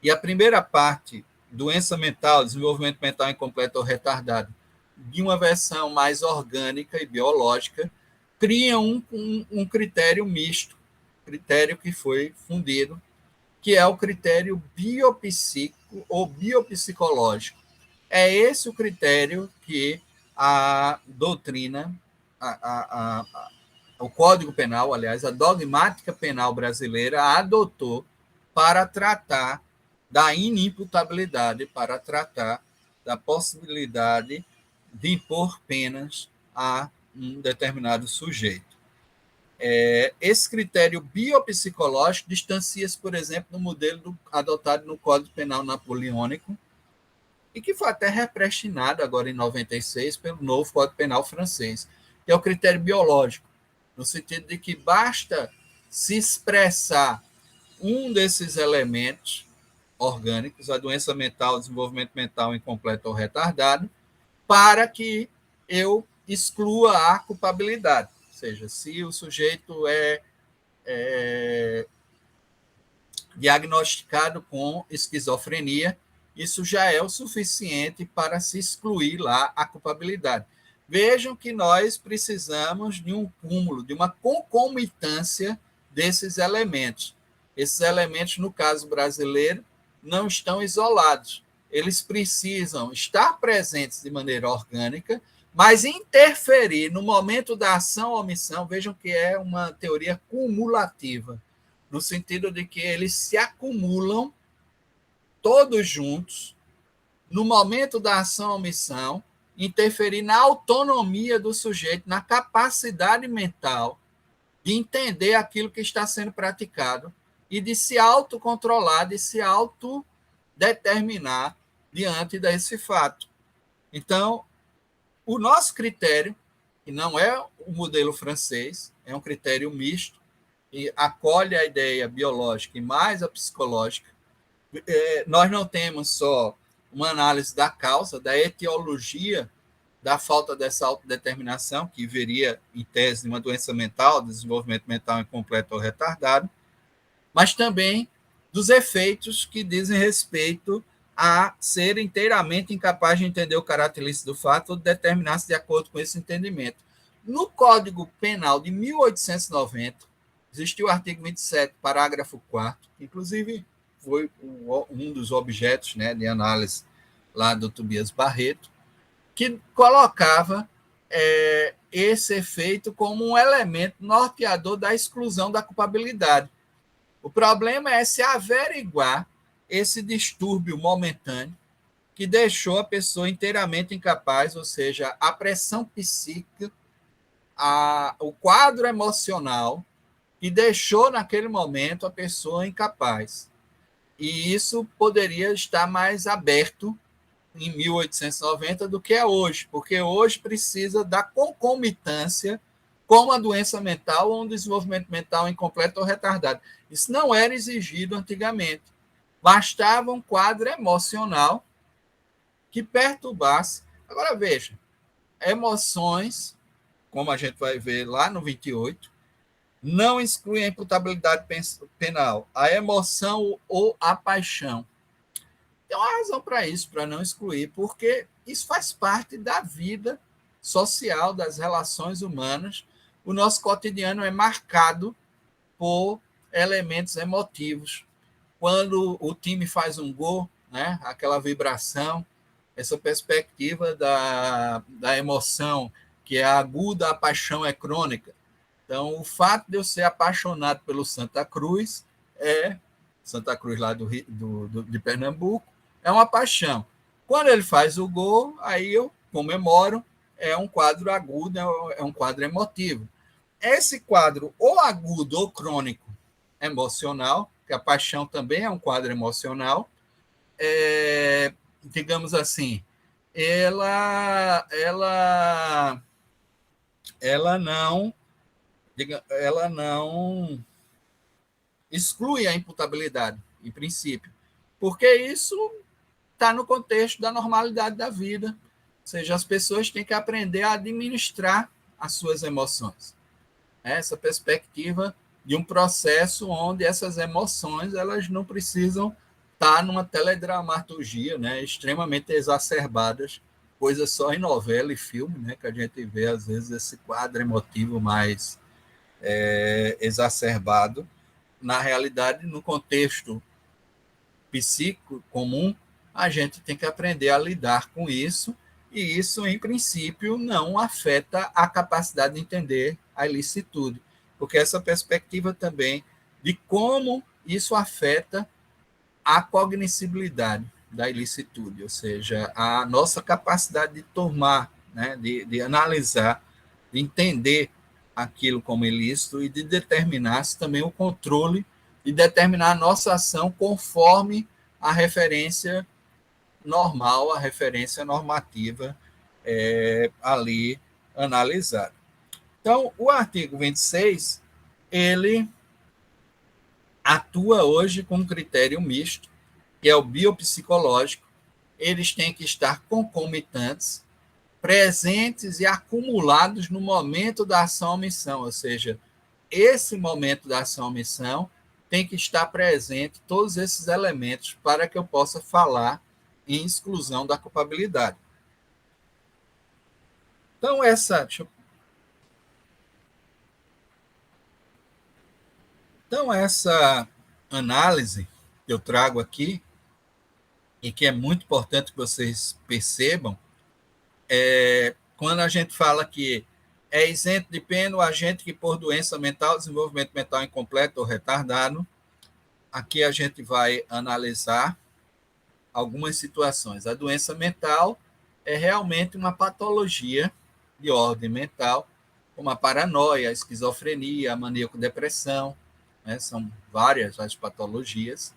e a primeira parte, doença mental, desenvolvimento mental incompleto ou retardado, de uma versão mais orgânica e biológica, cria um critério misto, critério que foi fundido, que é o critério biopsíquico ou biopsicológico. É esse o critério que a doutrina, o Código Penal, aliás, a dogmática penal brasileira adotou para tratar da inimputabilidade, para tratar da possibilidade de impor penas a um determinado sujeito. Esse critério biopsicológico distancia-se, por exemplo, do modelo adotado no Código Penal napoleônico, e que foi até represtinado agora em 96 pelo novo Código Penal francês, que é o critério biológico, no sentido de que basta se expressar um desses elementos orgânicos, a doença mental, o desenvolvimento mental incompleto ou retardado, para que eu exclua a culpabilidade. Ou seja, se o sujeito é diagnosticado com esquizofrenia, isso já é o suficiente para se excluir lá a culpabilidade. Vejam que nós precisamos de um cúmulo, de uma concomitância desses elementos. Esses elementos, no caso brasileiro, não estão isolados. Eles precisam estar presentes de maneira orgânica, mas interferir no momento da ação ou omissão. Vejam que é uma teoria cumulativa, no sentido de que eles se acumulam todos juntos no momento da ação ou omissão, interferir na autonomia do sujeito, na capacidade mental de entender aquilo que está sendo praticado e de se autocontrolar, de se autodeterminar diante desse fato. Então, o nosso critério, que não é o modelo francês, é um critério misto, e acolhe a ideia biológica e mais a psicológica. Nós não temos só uma análise da causa, da etiologia da falta dessa autodeterminação, que viria, em tese, de uma doença mental, desenvolvimento mental incompleto ou retardado, mas também dos efeitos que dizem respeito a ser inteiramente incapaz de entender o caráter ilícito do fato ou de determinar-se de acordo com esse entendimento. No Código Penal de 1890, existiu o artigo 27, parágrafo 4º, que inclusive foi um dos objetos, né, de análise lá do Tobias Barreto, que colocava esse efeito como um elemento norteador da exclusão da culpabilidade. O problema é se averiguar esse distúrbio momentâneo que deixou a pessoa inteiramente incapaz, ou seja, a pressão psíquica, o quadro emocional que deixou naquele momento a pessoa incapaz. E isso poderia estar mais aberto em 1890 do que é hoje, porque hoje precisa da concomitância com uma doença mental ou um desenvolvimento mental incompleto ou retardado. Isso não era exigido antigamente. Bastava um quadro emocional que perturbasse. Agora, veja, emoções, como a gente vai ver lá no 28, não excluem a imputabilidade penal, a emoção ou a paixão. Tem uma razão para isso, para não excluir, porque isso faz parte da vida social, das relações humanas. O nosso cotidiano é marcado por elementos emotivos. Quando o time faz um gol, né, aquela vibração, essa perspectiva da emoção, que é aguda, a paixão é crônica. Então, o fato de eu ser apaixonado pelo Santa Cruz, Santa Cruz lá de Pernambuco, é uma paixão. Quando ele faz o gol, aí eu comemoro, é um quadro agudo, é um quadro emotivo. Esse quadro, ou agudo ou crônico, emocional, que a paixão também é um quadro emocional, digamos assim, ela não exclui a imputabilidade, em princípio, porque isso está no contexto da normalidade da vida. Ou seja, as pessoas têm que aprender a administrar as suas emoções. Essa perspectiva de um processo onde essas emoções elas não precisam estar numa teledramaturgia, né, extremamente exacerbadas, coisa só em novela e filme, né, que a gente vê, às vezes, esse quadro emotivo mais exacerbado. Na realidade, no contexto psíquico comum, a gente tem que aprender a lidar com isso, e isso, em princípio, não afeta a capacidade de entender a ilicitude, porque essa perspectiva também de como isso afeta a cognoscibilidade da ilicitude, ou seja, a nossa capacidade de tomar, né, de analisar, de entender aquilo como ilícito e de determinar também o controle e determinar a nossa ação conforme a referência normal, a referência normativa ali analisada. Então, o artigo 26, ele atua hoje com um critério misto, que é o biopsicológico. Eles têm que estar concomitantes, presentes e acumulados no momento da ação-omissão, ou seja, esse momento da ação-omissão tem que estar presente todos esses elementos para que eu possa falar em exclusão da culpabilidade. Então, essa análise que eu trago aqui, e que é muito importante que vocês percebam, quando a gente fala que é isento de pena o agente que, por doença mental, desenvolvimento mental incompleto ou retardado, aqui a gente vai analisar algumas situações. A doença mental é realmente uma patologia de ordem mental, como a paranoia, a esquizofrenia, a maníaco-depressão, né? São várias as patologias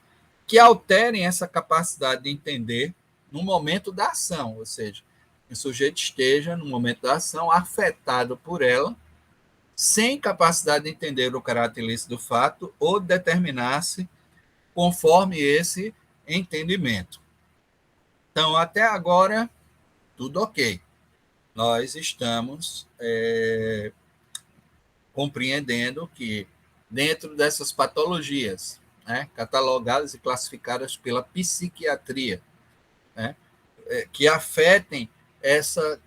que alterem essa capacidade de entender no momento da ação, ou seja, que o sujeito esteja, no momento da ação, afetado por ela, sem capacidade de entender o caráter ilícito do fato ou determinar-se conforme esse entendimento. Então, até agora, tudo ok. Nós estamos compreendendo que, dentro dessas patologias, né, catalogadas e classificadas pela psiquiatria, né, que afetem essa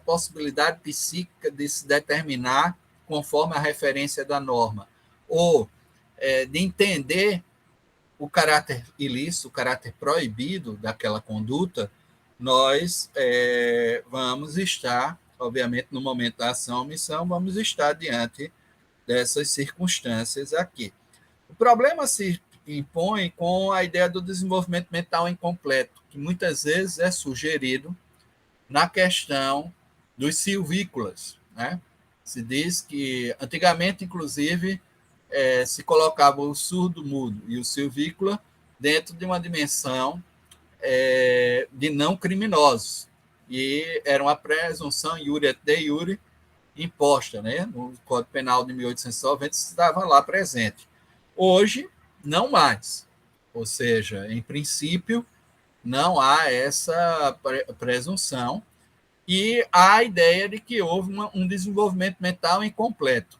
possibilidade psíquica de se determinar conforme a referência da norma, ou de entender o caráter ilícito, o caráter proibido daquela conduta, nós vamos estar, obviamente, no momento da ação ou omissão, vamos estar diante dessas circunstâncias aqui. O problema se impõe com a ideia do desenvolvimento mental incompleto, que muitas vezes é sugerido na questão dos silvícolas, né? Se diz que, antigamente, inclusive, se colocava o surdo-mudo e o silvícola dentro de uma dimensão de não criminosos. E era uma presunção iure et de iure imposta, né? No Código Penal de 1890 estava lá presente. Hoje, não mais. Ou seja, em princípio, não há essa presunção e há a ideia de que houve um desenvolvimento mental incompleto.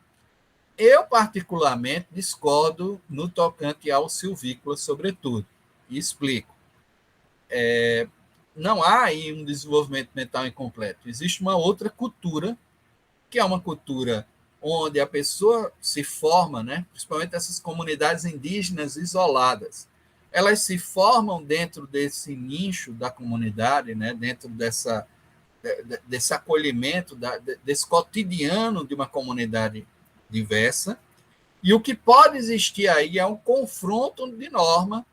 Eu, particularmente, discordo no tocante ao silvícola, sobretudo, e explico. Não há aí um desenvolvimento mental incompleto. Existe uma outra cultura, que é uma cultura onde a pessoa se forma, né? Principalmente essas comunidades indígenas isoladas. Elas se formam dentro desse nicho da comunidade, né? Dentro desse acolhimento, desse cotidiano de uma comunidade diversa. E o que pode existir aí é um confronto de norma,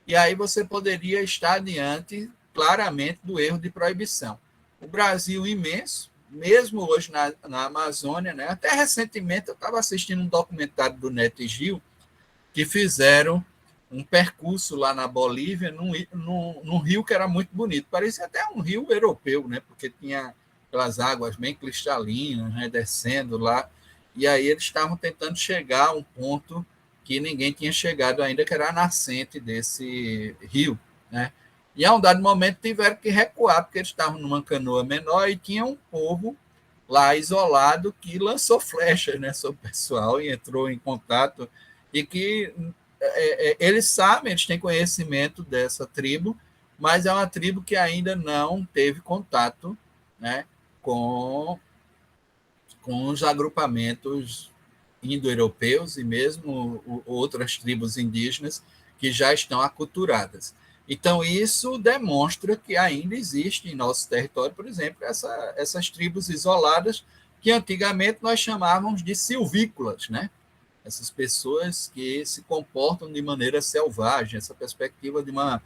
e aí você poderia estar diante, claramente, do erro de proibição. O Brasil imenso, mesmo hoje na Amazônia, né? Até recentemente eu estava assistindo um documentário do Neto e Gil, que fizeram um percurso lá na Bolívia, num rio que era muito bonito. Parecia até um rio europeu, né? Porque tinha aquelas águas bem cristalinas, né? Descendo lá. E aí eles estavam tentando chegar a um ponto que ninguém tinha chegado ainda, que era a nascente desse rio, né? E a um dado momento tiveram que recuar, porque eles estavam numa canoa menor e tinha um povo lá isolado que lançou flechas, né, sobre o pessoal e entrou em contato, e que eles sabem, eles têm conhecimento dessa tribo, mas é uma tribo que ainda não teve contato, né, com os agrupamentos indo-europeus e mesmo outras tribos indígenas que já estão aculturadas. Então, isso demonstra que ainda existe em nosso território, por exemplo, essas tribos isoladas que antigamente nós chamávamos de silvícolas, né? Essas pessoas que se comportam de maneira selvagem, essa perspectiva de uma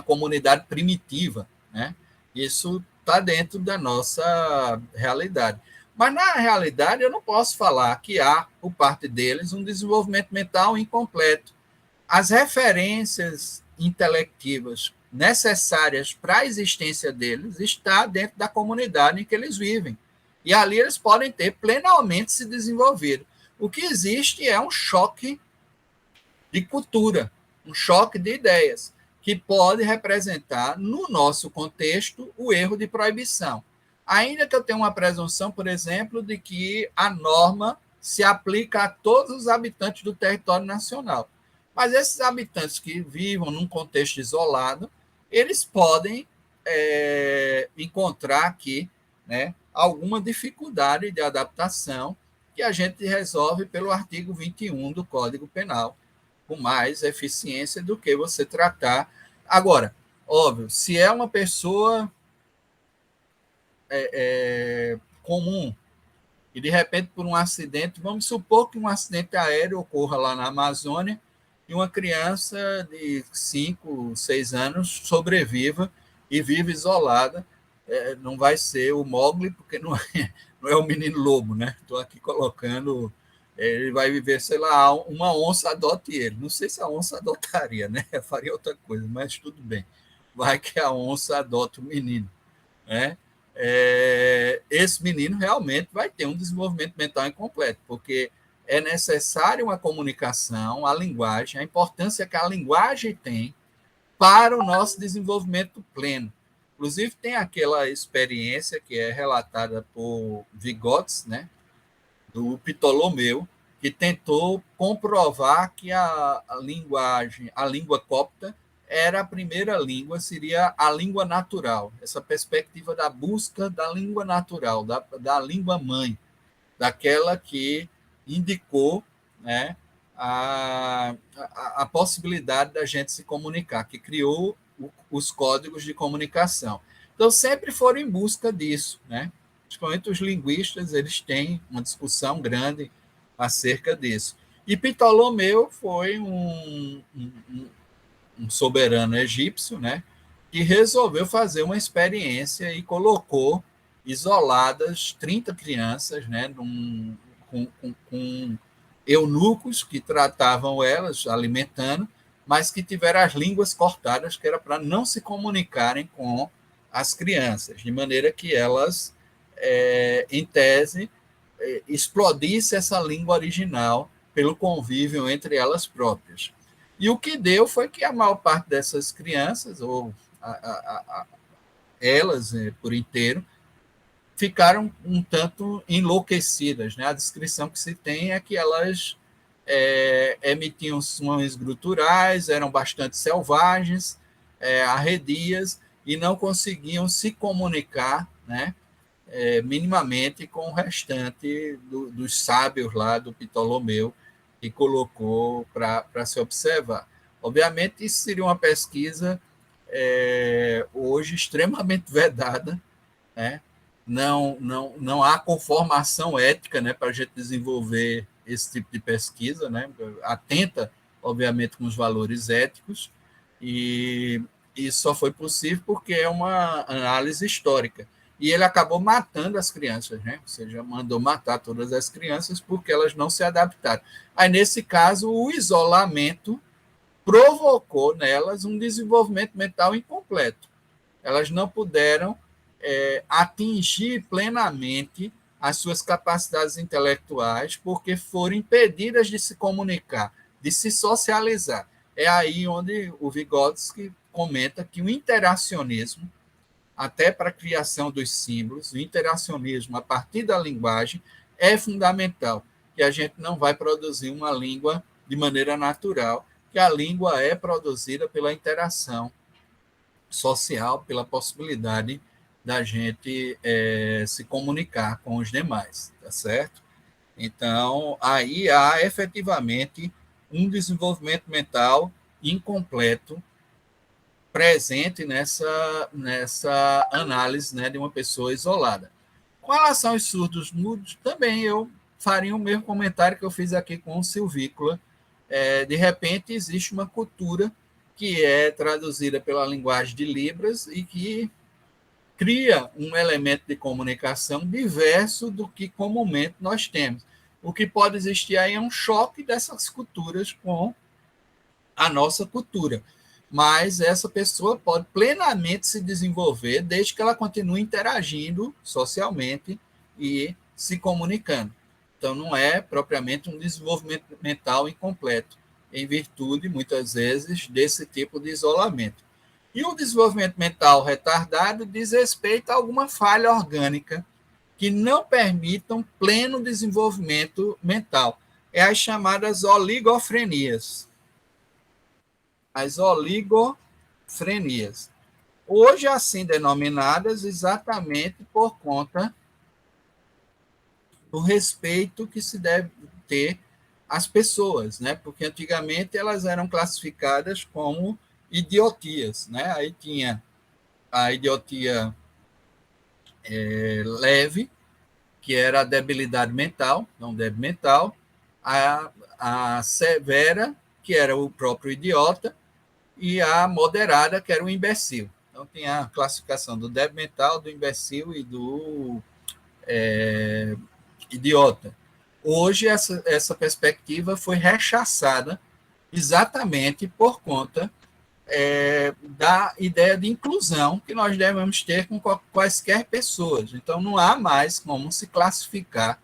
comunidade primitiva, né? Isso está dentro da nossa realidade. Mas, na realidade, eu não posso falar que há, por parte deles, um desenvolvimento mental incompleto. As referências intelectivas necessárias para a existência deles está dentro da comunidade em que eles vivem. E ali eles podem ter plenamente se desenvolvido. O que existe é um choque de cultura, um choque de ideias, que pode representar, no nosso contexto, o erro de proibição. Ainda que eu tenha uma presunção, por exemplo, de que a norma se aplica a todos os habitantes do território nacional. Mas esses habitantes que vivam num contexto isolado, eles podem encontrar aqui, né, alguma dificuldade de adaptação que a gente resolve pelo artigo 21 do Código Penal, com mais eficiência do que você tratar. Agora, óbvio, se é uma pessoa comum e, de repente, por um acidente, vamos supor que um acidente aéreo ocorra lá na Amazônia e uma criança de 5, 6 anos sobreviva e vive isolada, não vai ser o Mowgli, porque não é o menino lobo, né? Estou aqui colocando, ele vai viver, sei lá, uma onça adote ele. Não sei se a onça adotaria, né? Faria outra coisa, mas tudo bem. Vai que a onça adota o menino, né? Esse menino realmente vai ter um desenvolvimento mental incompleto, porque é necessária uma comunicação, a linguagem, a importância que a linguagem tem para o nosso desenvolvimento pleno. Inclusive, tem aquela experiência que é relatada por Vygotsky, né, do Ptolomeu, que tentou comprovar que a linguagem, a língua copta, era a primeira língua, seria a língua natural, essa perspectiva da busca da língua natural, da língua mãe, daquela que indicou, né, a possibilidade da gente se comunicar, que criou os códigos de comunicação. Então, sempre foram em busca disso, né? Principalmente os linguistas, eles têm uma discussão grande acerca disso. E Ptolomeu foi um soberano egípcio, né, que resolveu fazer uma experiência e colocou isoladas 30 crianças, né, com eunucos que tratavam elas, alimentando, mas que tiveram as línguas cortadas, que era para não se comunicarem com as crianças, de maneira que elas, em tese, explodisse essa língua original pelo convívio entre elas próprias. E o que deu foi que a maior parte dessas crianças, ou elas por inteiro, ficaram um tanto enlouquecidas, né? A descrição que se tem é que elas emitiam sons gruturais, eram bastante selvagens, arredias, e não conseguiam se comunicar, né, minimamente com o restante dos sábios lá do Ptolomeu, que colocou para se observar. Obviamente, isso seria uma pesquisa hoje extremamente vedada, né? Não há conformação ética, né, para a gente desenvolver esse tipo de pesquisa, né? Atenta, obviamente, com os valores éticos, e isso só foi possível porque é uma análise histórica. E ele acabou matando as crianças, né? Ou seja, mandou matar todas as crianças porque elas não se adaptaram. Aí, nesse caso, o isolamento provocou nelas um desenvolvimento mental incompleto. Elas não puderam atingir plenamente as suas capacidades intelectuais porque foram impedidas de se comunicar, de se socializar. É aí onde o Vygotsky comenta que o interacionismo, até para a criação dos símbolos, o interacionismo a partir da linguagem é fundamental, que a gente não vai produzir uma língua de maneira natural, que a língua é produzida pela interação social, pela possibilidade da gente se comunicar com os demais, tá certo? Então, aí há efetivamente um desenvolvimento mental incompleto presente nessa análise, né, de uma pessoa isolada. Com relação aos surdos mudos, também eu faria o mesmo comentário que eu fiz aqui com o Silvícola. De repente, existe uma cultura que é traduzida pela linguagem de Libras e que cria um elemento de comunicação diverso do que comumente nós temos. O que pode existir aí é um choque dessas culturas com a nossa cultura. Mas essa pessoa pode plenamente se desenvolver desde que ela continue interagindo socialmente e se comunicando. Então, não é propriamente um desenvolvimento mental incompleto, em virtude, muitas vezes, desse tipo de isolamento. E o desenvolvimento mental retardado diz respeito a alguma falha orgânica que não permitam pleno desenvolvimento mental. É as chamadas oligofrenias. As oligofrenias. Hoje, assim denominadas, exatamente por conta do respeito que se deve ter às pessoas, né? Porque antigamente elas eram classificadas como idiotias, né? Aí tinha a idiotia leve, que era a debilidade mental, não débil mental, a severa, que era o próprio idiota, e a moderada, que era o imbecil. Então, tem a classificação do débil mental, do imbecil e do idiota. Hoje, essa perspectiva foi rechaçada exatamente por conta da ideia de inclusão que nós devemos ter com quaisquer pessoas. Então, não há mais como se classificar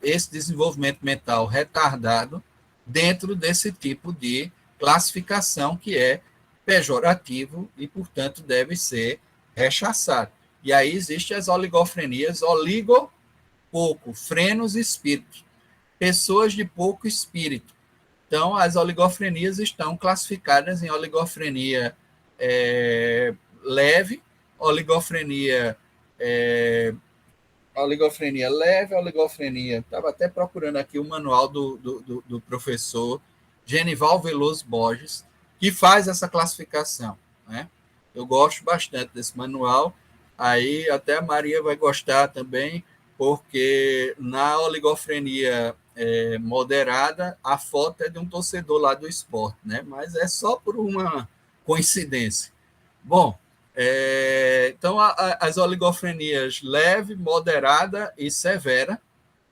esse desenvolvimento mental retardado dentro desse tipo de classificação que é pejorativo e, portanto, deve ser rechaçado. E aí existem as oligofrenias, pouco, frenos espíritos, pessoas de pouco espírito. Então, as oligofrenias estão classificadas em oligofrenia leve, oligofrenia leve, oligofrenia. Estava até procurando aqui o manual do professor Genival Veloso Borges, que faz essa classificação, né? Eu gosto bastante desse manual. Aí até a Maria vai gostar também, porque na oligofrenia moderada, a foto é de um torcedor lá do esporte, né? Mas é só por uma coincidência. Bom, então as oligofrenias leve, moderada e severa,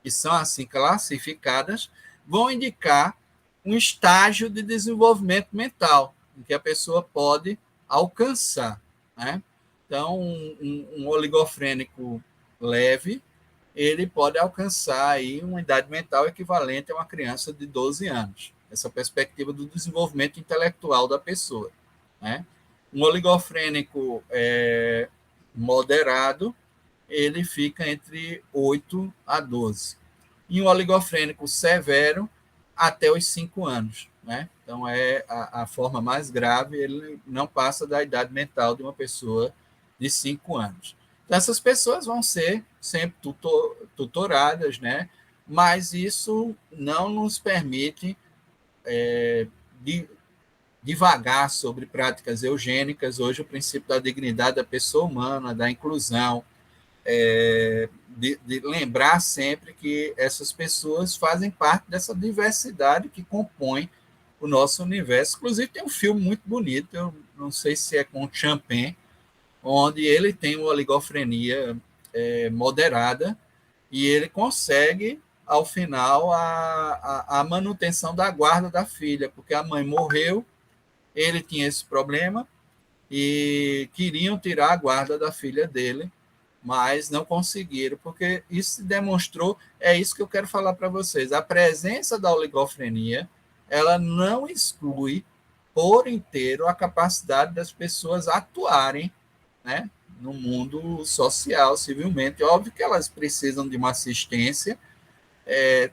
que são assim classificadas, vão indicar um estágio de desenvolvimento mental em que a pessoa pode alcançar, né? Então, um oligofrênico leve, ele pode alcançar aí uma idade mental equivalente a uma criança de 12 anos. Essa perspectiva do desenvolvimento intelectual da pessoa, né? Um oligofrênico moderado, ele fica entre 8 a 12. E um oligofrênico severo, até os 5 anos. Né? Então, é a forma mais grave, ele não passa da idade mental de uma pessoa de 5 anos. Então, essas pessoas vão ser sempre tutoradas, né? Mas isso não nos permite divagar sobre práticas eugênicas. Hoje, o princípio da dignidade da pessoa humana, da inclusão, de lembrar sempre que essas pessoas fazem parte dessa diversidade que compõe o nosso universo. Inclusive, tem um filme muito bonito, eu não sei se é com o Champagne, onde ele tem uma oligofrenia moderada e ele consegue, ao final, a manutenção da guarda da filha, porque a mãe morreu, ele tinha esse problema e queriam tirar a guarda da filha dele, mas não conseguiram, porque isso se demonstrou, é isso que eu quero falar para vocês, a presença da oligofrenia, ela não exclui por inteiro a capacidade das pessoas atuarem, né, no mundo social, civilmente. Óbvio que elas precisam de uma assistência,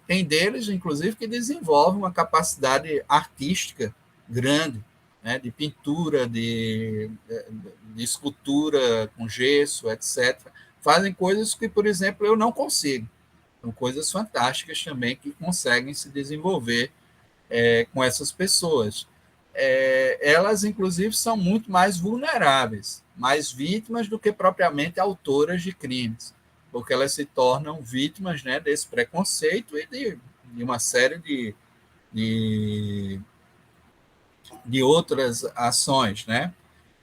tem deles, inclusive, que desenvolvem uma capacidade artística grande, né, de pintura, de escultura com gesso, etc. Fazem coisas que, por exemplo, eu não consigo. São coisas fantásticas também que conseguem se desenvolver com essas pessoas. elas, inclusive, são muito mais vulneráveis, mais vítimas do que propriamente autoras de crimes, porque elas se tornam vítimas, né, desse preconceito e de uma série de, de outras ações, né?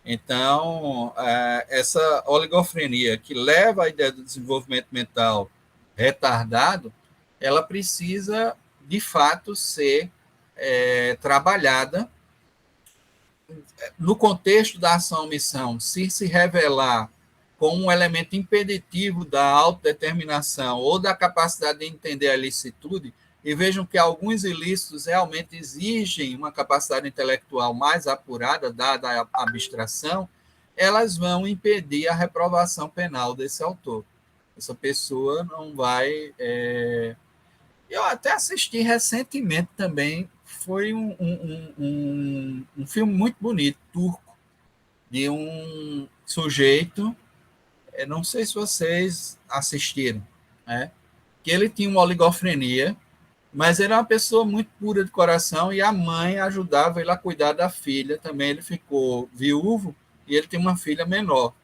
Então, essa oligofrenia que leva à ideia do desenvolvimento mental retardado, ela precisa, de fato, ser trabalhada no contexto da ação-omissão. Se revelar como um elemento impeditivo da autodeterminação ou da capacidade de entender a ilicitude, e vejam que alguns ilícitos realmente exigem uma capacidade intelectual mais apurada, dada a abstração, elas vão impedir a reprovação penal desse autor. Essa pessoa não vai. Eu até assisti recentemente também, foi um filme muito bonito, turco, de um sujeito, não sei se vocês assistiram, né? Que ele tinha uma oligofrenia, mas ele era uma pessoa muito pura de coração e a mãe ajudava ele a cuidar da filha também. Ele ficou viúvo e ele tem uma filha menor.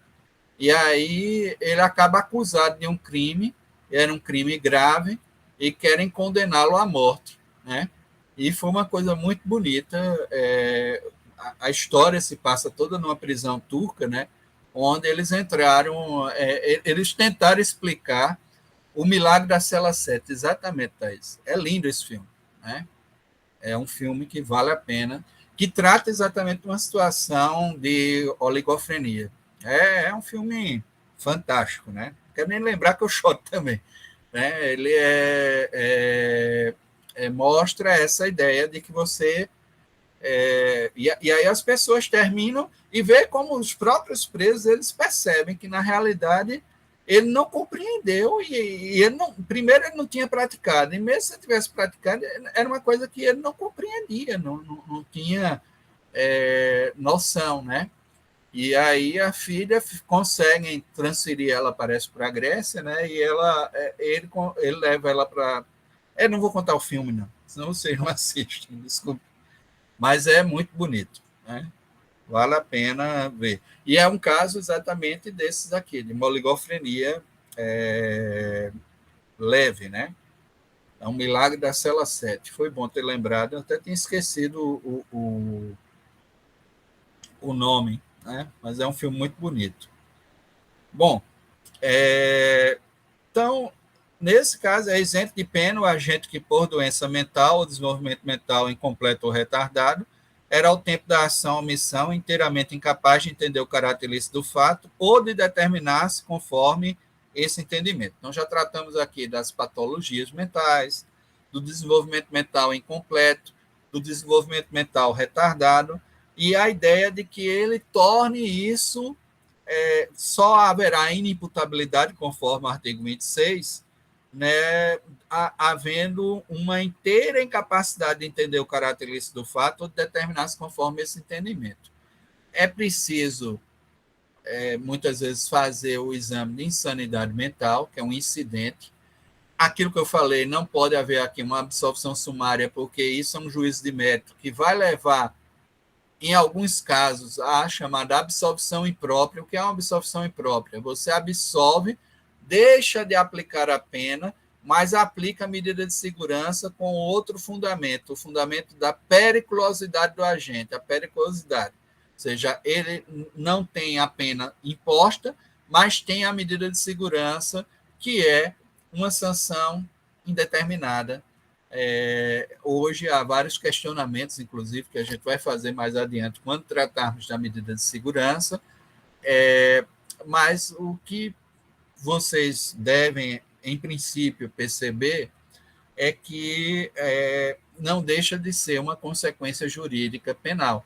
E aí ele acaba acusado de um crime, era um crime grave, e querem condená-lo à morte, né? E foi uma coisa muito bonita. A história se passa toda numa prisão turca, né? Onde eles entraram, eles tentaram explicar o Milagre da Cela 7, exatamente, Thaís. É lindo esse filme, né? É um filme que vale a pena, que trata exatamente de uma situação de oligofrenia. É um filme fantástico, né? Não quero nem lembrar que eu choro também. Né? Ele mostra essa ideia de que você... e aí as pessoas terminam e vê como os próprios presos eles percebem que, na realidade, ele não compreendeu e ele não, primeiro ele não tinha praticado, e mesmo se ele tivesse praticado, era uma coisa que ele não compreendia, não tinha noção, né? E aí a filha conseguem transferir ela, parece, para a Grécia, né? E ele leva ela para... não vou contar o filme, não, senão vocês não assistem, desculpa. Mas é muito bonito, né? Vale a pena ver. E é um caso exatamente desses aqui, de uma oligofrenia leve, né? É um Milagre da Cela 7. Foi bom ter lembrado, eu até tinha esquecido o nome, né? Mas é um filme muito bonito. Bom, então, nesse caso, é isento de pena o agente que, por doença mental ou desenvolvimento mental incompleto ou retardado, era, ao tempo da ação ou omissão, inteiramente incapaz de entender o caráter ilícito do fato ou de determinar-se conforme esse entendimento. Então, já tratamos aqui das patologias mentais, do desenvolvimento mental incompleto, do desenvolvimento mental retardado, e a ideia de que ele torne isso... só haverá inimputabilidade, conforme o artigo 26, né, havendo uma inteira incapacidade de entender o caráter ilícito do fato ou de determinar-se conforme esse entendimento. É preciso, muitas vezes, fazer o exame de insanidade mental, que é um incidente. Aquilo que eu falei, não pode haver aqui uma absolvição sumária, porque isso é um juízo de mérito que vai levar, em alguns casos, a chamada absolvição imprópria. O que é uma absolvição imprópria? Você absolve, deixa de aplicar a pena, mas aplica a medida de segurança com outro fundamento, o fundamento da periculosidade do agente, a periculosidade. Ou seja, ele não tem a pena imposta, mas tem a medida de segurança, que é uma sanção indeterminada. Hoje há vários questionamentos, inclusive, que a gente vai fazer mais adiante quando tratarmos da medida de segurança, mas o que vocês devem, em princípio, perceber é que não deixa de ser uma consequência jurídica penal.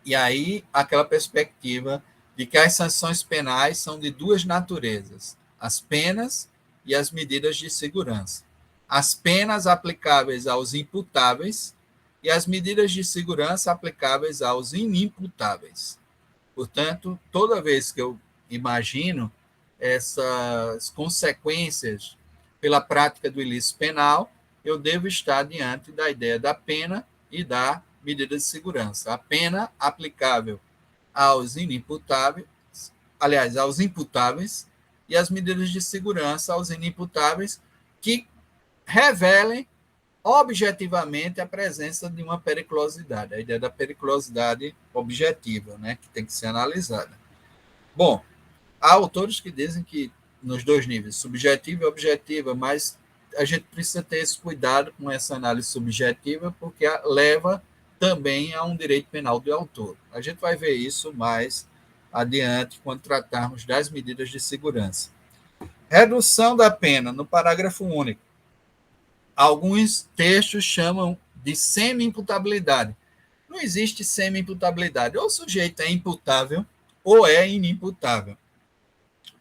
E aí, aquela perspectiva de que as sanções penais são de duas naturezas, as penas e as medidas de segurança. As penas aplicáveis aos imputáveis e as medidas de segurança aplicáveis aos inimputáveis. Portanto, toda vez que eu imagino essas consequências pela prática do ilícito penal, eu devo estar diante da ideia da pena e da medidas de segurança. A pena aplicável aos inimputáveis, aliás, aos imputáveis, e as medidas de segurança aos inimputáveis que revelem objetivamente a presença de uma periculosidade, a ideia da periculosidade objetiva, né, que tem que ser analisada. Bom, há autores que dizem que nos dois níveis, subjetiva e objetiva, mas a gente precisa ter esse cuidado com essa análise subjetiva, porque leva também a um direito penal do autor. A gente vai ver isso mais adiante, quando tratarmos das medidas de segurança. Redução da pena, no parágrafo único. Alguns textos chamam de semi-imputabilidade. Não existe semi-imputabilidade. Ou o sujeito é imputável ou é inimputável.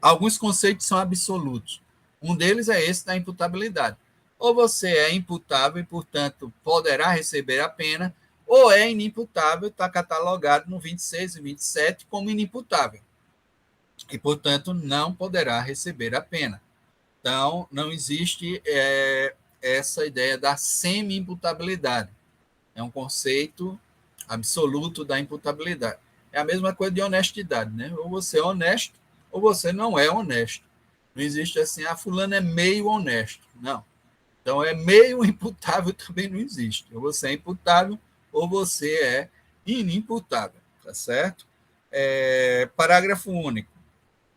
Alguns conceitos são absolutos. Um deles é esse da imputabilidade. Ou você é imputável e, portanto, poderá receber a pena, ou é inimputável, está catalogado no 26 e 27 como inimputável. E, portanto, não poderá receber a pena. Então, não existe essa ideia da semi-imputabilidade. É um conceito absoluto da imputabilidade. É a mesma coisa de honestidade, né? Ou você é honesto, ou você não é honesto. Não existe assim, fulano é meio honesto. Não. Então, é meio imputável também não existe. Ou você é imputável, ou você é inimputável. Tá certo? Parágrafo único.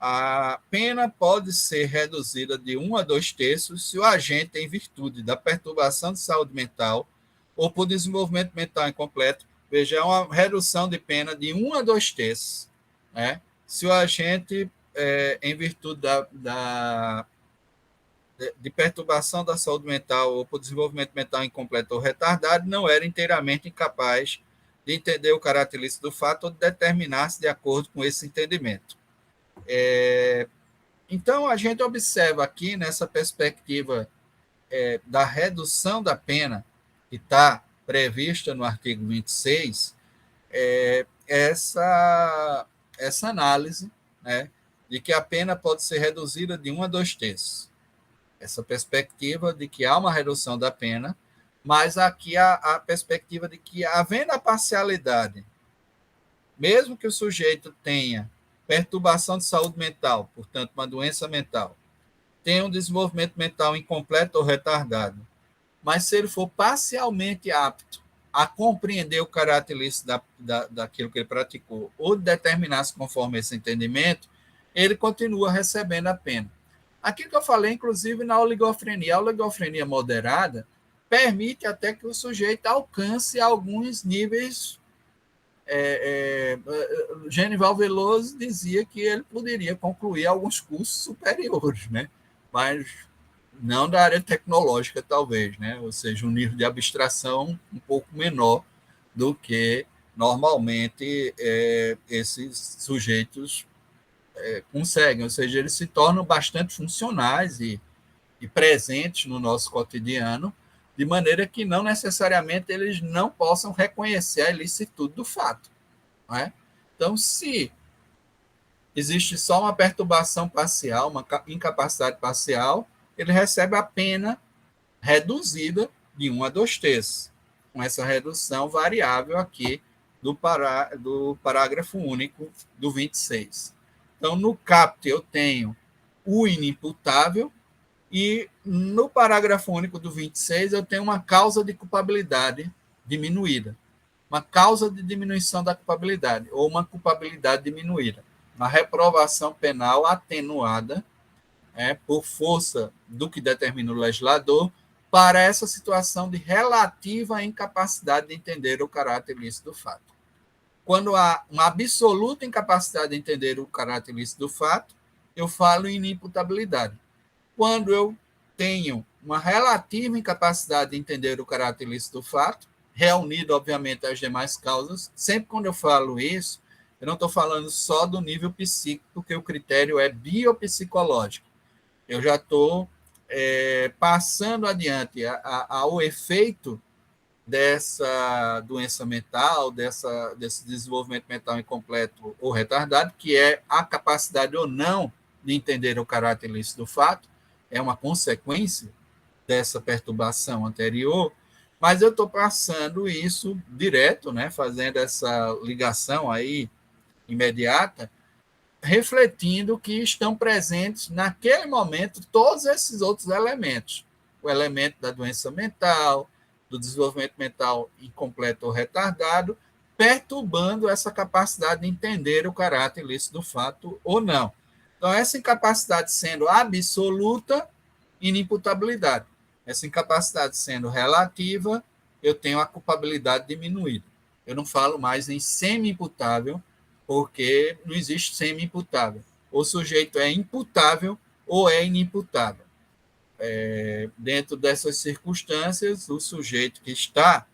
A pena pode ser reduzida de 1 a 2 terços se o agente, em virtude da perturbação de saúde mental ou por desenvolvimento mental incompleto, veja, é uma redução de pena de 1 a 2 terços. Né? Se o agente, em virtude de perturbação da saúde mental ou por desenvolvimento mental incompleto ou retardado, não era inteiramente incapaz de entender o caráter ilícito do fato ou de determinar-se de acordo com esse entendimento. Então, a gente observa aqui, nessa perspectiva da redução da pena, que está prevista no artigo 26, essa análise, né, de que a pena pode ser reduzida de 1 a 2 terços. Essa perspectiva de que há uma redução da pena, mas aqui a perspectiva de que, havendo a parcialidade, mesmo que o sujeito tenha perturbação de saúde mental, portanto, uma doença mental, tenha um desenvolvimento mental incompleto ou retardado, mas se ele for parcialmente apto a compreender o caráter ilícito daquilo que ele praticou ou determinar-se conforme esse entendimento, ele continua recebendo a pena. Aquilo que eu falei, inclusive, na oligofrenia. A oligofrenia moderada permite até que o sujeito alcance alguns níveis. Genival Veloso dizia que ele poderia concluir alguns cursos superiores, né? Mas não da área tecnológica, talvez, né? Ou seja, um nível de abstração um pouco menor do que normalmente esses sujeitos conseguem, ou seja, eles se tornam bastante funcionais e presentes no nosso cotidiano, de maneira que não necessariamente eles não possam reconhecer a ilicitude do fato. Não é? Então, se existe só uma perturbação parcial, uma incapacidade parcial, ele recebe a pena reduzida de 1 a 2 terços, com essa redução variável aqui do parágrafo único do 26. Então, no caput, eu tenho o inimputável, e no parágrafo único do 26, eu tenho uma causa de culpabilidade diminuída, uma causa de diminuição da culpabilidade, ou uma culpabilidade diminuída, uma reprovação penal atenuada por força do que determina o legislador para essa situação de relativa incapacidade de entender o caráter ilícito do fato. Quando há uma absoluta incapacidade de entender o caráter ilícito do fato, eu falo em inimputabilidade. Quando eu tenho uma relativa incapacidade de entender o caráter ilícito do fato, reunido, obviamente, às demais causas, sempre quando eu falo isso, eu não estou falando só do nível psíquico, porque o critério é biopsicológico. Eu já estou passando adiante ao efeito dessa doença mental, desse desenvolvimento mental incompleto ou retardado, que é a capacidade ou não de entender o caráter ilícito do fato, é uma consequência dessa perturbação anterior, Mas eu estou passando isso direto, né, fazendo essa ligação aí imediata, refletindo que estão presentes naquele momento todos esses outros elementos. O elemento da doença mental, do desenvolvimento mental incompleto ou retardado, perturbando essa capacidade de entender o caráter ilícito do fato ou não. Então, essa incapacidade sendo absoluta, inimputabilidade. Essa incapacidade sendo relativa, eu tenho a culpabilidade diminuída. Eu não falo mais em semi-imputável, porque não existe semi-imputável. O sujeito é imputável ou é inimputável. Dentro dessas circunstâncias, o sujeito que está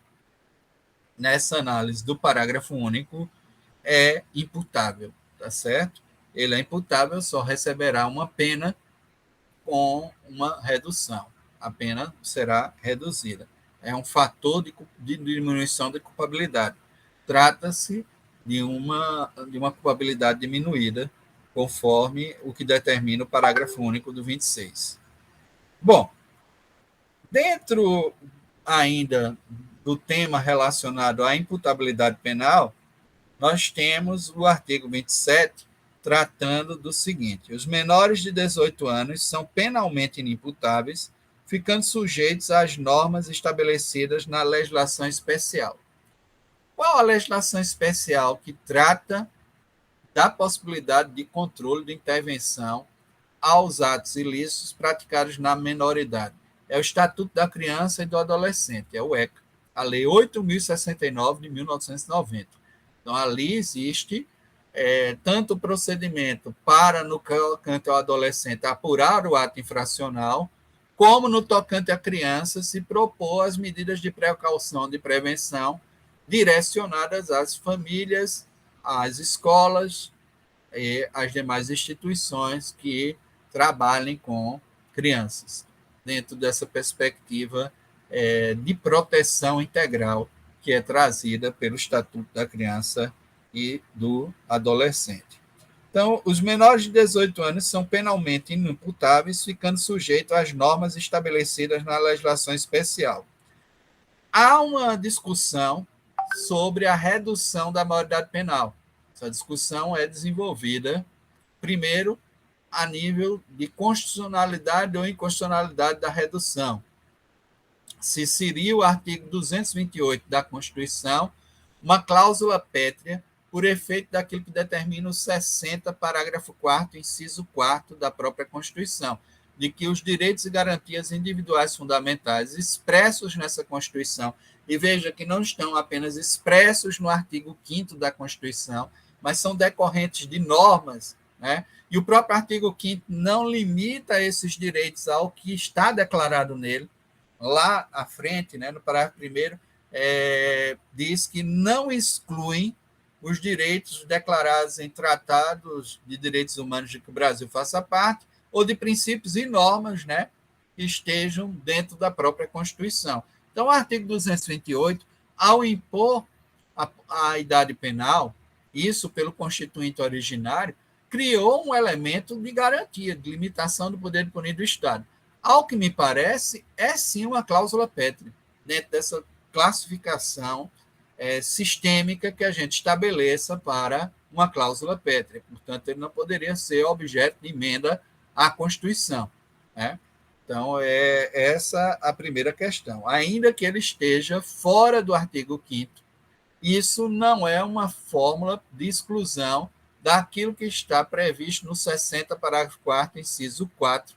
nessa análise do parágrafo único é imputável, tá certo? Ele é imputável, só receberá uma pena com uma redução. A pena será reduzida. É um fator de diminuição de culpabilidade. Trata-se de uma culpabilidade diminuída, conforme o que determina o parágrafo único do 26. Bom, dentro ainda do tema relacionado à imputabilidade penal, nós temos o artigo 27 tratando do seguinte: os menores de 18 anos são penalmente inimputáveis, ficando sujeitos às normas estabelecidas na legislação especial. Qual a legislação especial que trata da possibilidade de controle de intervenção aos atos ilícitos praticados na menoridade? É o Estatuto da Criança e do Adolescente, é o ECA, a Lei 8.069 de 1990. Então, ali existe tanto o procedimento para, no tocante ao adolescente, apurar o ato infracional, como no tocante à criança, se propor as medidas de precaução, de prevenção, direcionadas às famílias, às escolas e às demais instituições que trabalhem com crianças, dentro dessa perspectiva de proteção integral que é trazida pelo Estatuto da Criança e do Adolescente. Então, os menores de 18 anos são penalmente inimputáveis, ficando sujeitos às normas estabelecidas na legislação especial. Há uma discussão sobre a redução da maioridade penal. Essa discussão é desenvolvida, primeiro, a nível de constitucionalidade ou inconstitucionalidade da redução. Se seria o artigo 228 da Constituição uma cláusula pétrea por efeito daquilo que determina o 60, parágrafo 4º, inciso 4º da própria Constituição, de que os direitos e garantias individuais fundamentais expressos nessa Constituição, e veja que não estão apenas expressos no artigo 5º da Constituição, mas são decorrentes de normas, né? E o próprio artigo 5º não limita esses direitos ao que está declarado nele. Lá à frente, né, no parágrafo 1º, diz que não excluem os direitos declarados em tratados de direitos humanos de que o Brasil faça parte, ou de princípios e normas, né, que estejam dentro da própria Constituição. Então, o artigo 228, ao impor a idade penal, isso pelo Constituinte originário, criou um elemento de garantia, de limitação do poder de punir do Estado. Ao que me parece, é sim uma cláusula pétrea, dentro dessa classificação sistêmica que a gente estabeleça para uma cláusula pétrea. Portanto, ele não poderia ser objeto de emenda à Constituição, né? Então, é essa a primeira questão. Ainda que ele esteja fora do artigo 5º, isso não é uma fórmula de exclusão daquilo que está previsto no 60, parágrafo 4º, inciso 4,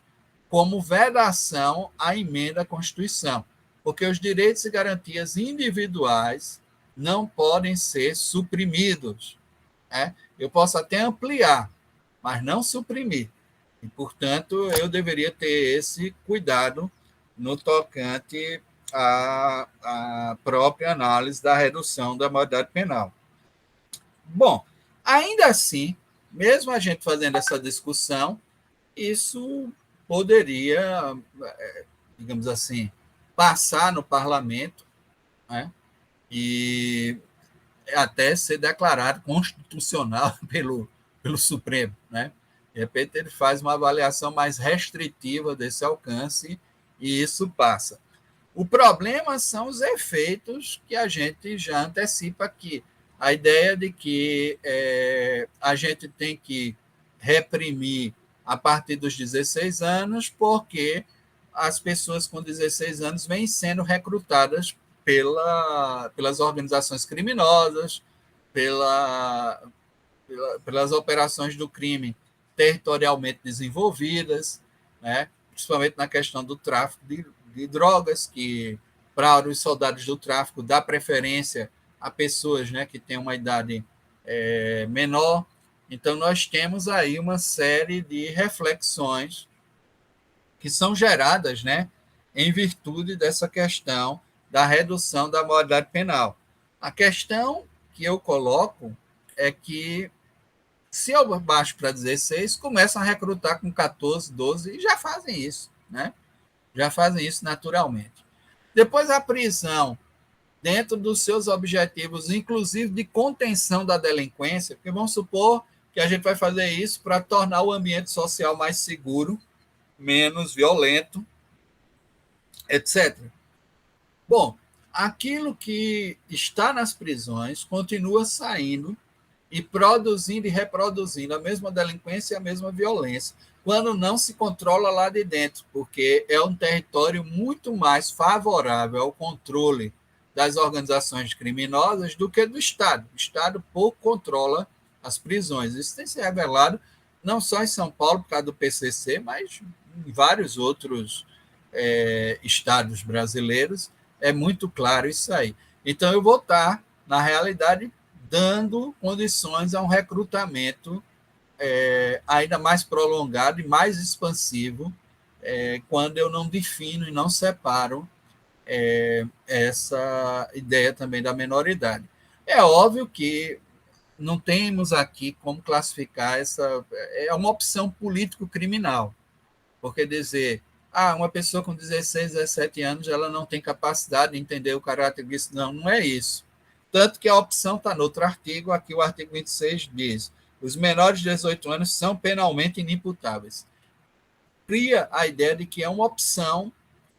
como vedação à emenda à Constituição, porque os direitos e garantias individuais não podem ser suprimidos, né? Eu posso até ampliar, mas não suprimir. E, portanto, eu deveria ter esse cuidado no tocante à própria análise da redução da maioridade penal. Bom, ainda assim, mesmo a gente fazendo essa discussão, isso poderia, digamos assim, passar no parlamento, né, e até ser declarado constitucional pelo Supremo, né? De repente ele faz uma avaliação mais restritiva desse alcance e isso passa. O problema são os efeitos que a gente já antecipa aqui. A ideia de que a gente tem que reprimir a partir dos 16 anos, porque as pessoas com 16 anos vêm sendo recrutadas pelas organizações criminosas, pelas operações do crime territorialmente desenvolvidas, né? Principalmente na questão do tráfico de drogas, que para os soldados do tráfico dá preferência a pessoas, né, que têm uma idade menor. Então, nós temos aí uma série de reflexões que são geradas, né, em virtude dessa questão da redução da maioridade penal. A questão que eu coloco é que, se eu baixo para 16, começam a recrutar com 14, 12 e já fazem isso, né? Já fazem isso naturalmente. Depois, a prisão, dentro dos seus objetivos, inclusive de contenção da delinquência, porque vamos supor que a gente vai fazer isso para tornar o ambiente social mais seguro, menos violento, etc. Bom, aquilo que está nas prisões continua saindo e produzindo e reproduzindo a mesma delinquência e a mesma violência, quando não se controla lá de dentro, porque é um território muito mais favorável ao controle das organizações criminosas do que do Estado. O Estado pouco controla as prisões. Isso tem se revelado não só em São Paulo, por causa do PCC, mas em vários outros estados brasileiros. É muito claro isso aí. Então, eu vou estar, na realidade, dando condições a um recrutamento ainda mais prolongado e mais expansivo, quando eu não defino e não separo essa ideia também da menoridade. É óbvio que não temos aqui como classificar essa. É uma opção político-criminal, porque dizer, uma pessoa com 16, 17 anos, ela não tem capacidade de entender o caráter disso. Não, não é isso. Tanto que a opção está no outro artigo, aqui o artigo 26 diz: os menores de 18 anos são penalmente inimputáveis. Cria a ideia de que é uma opção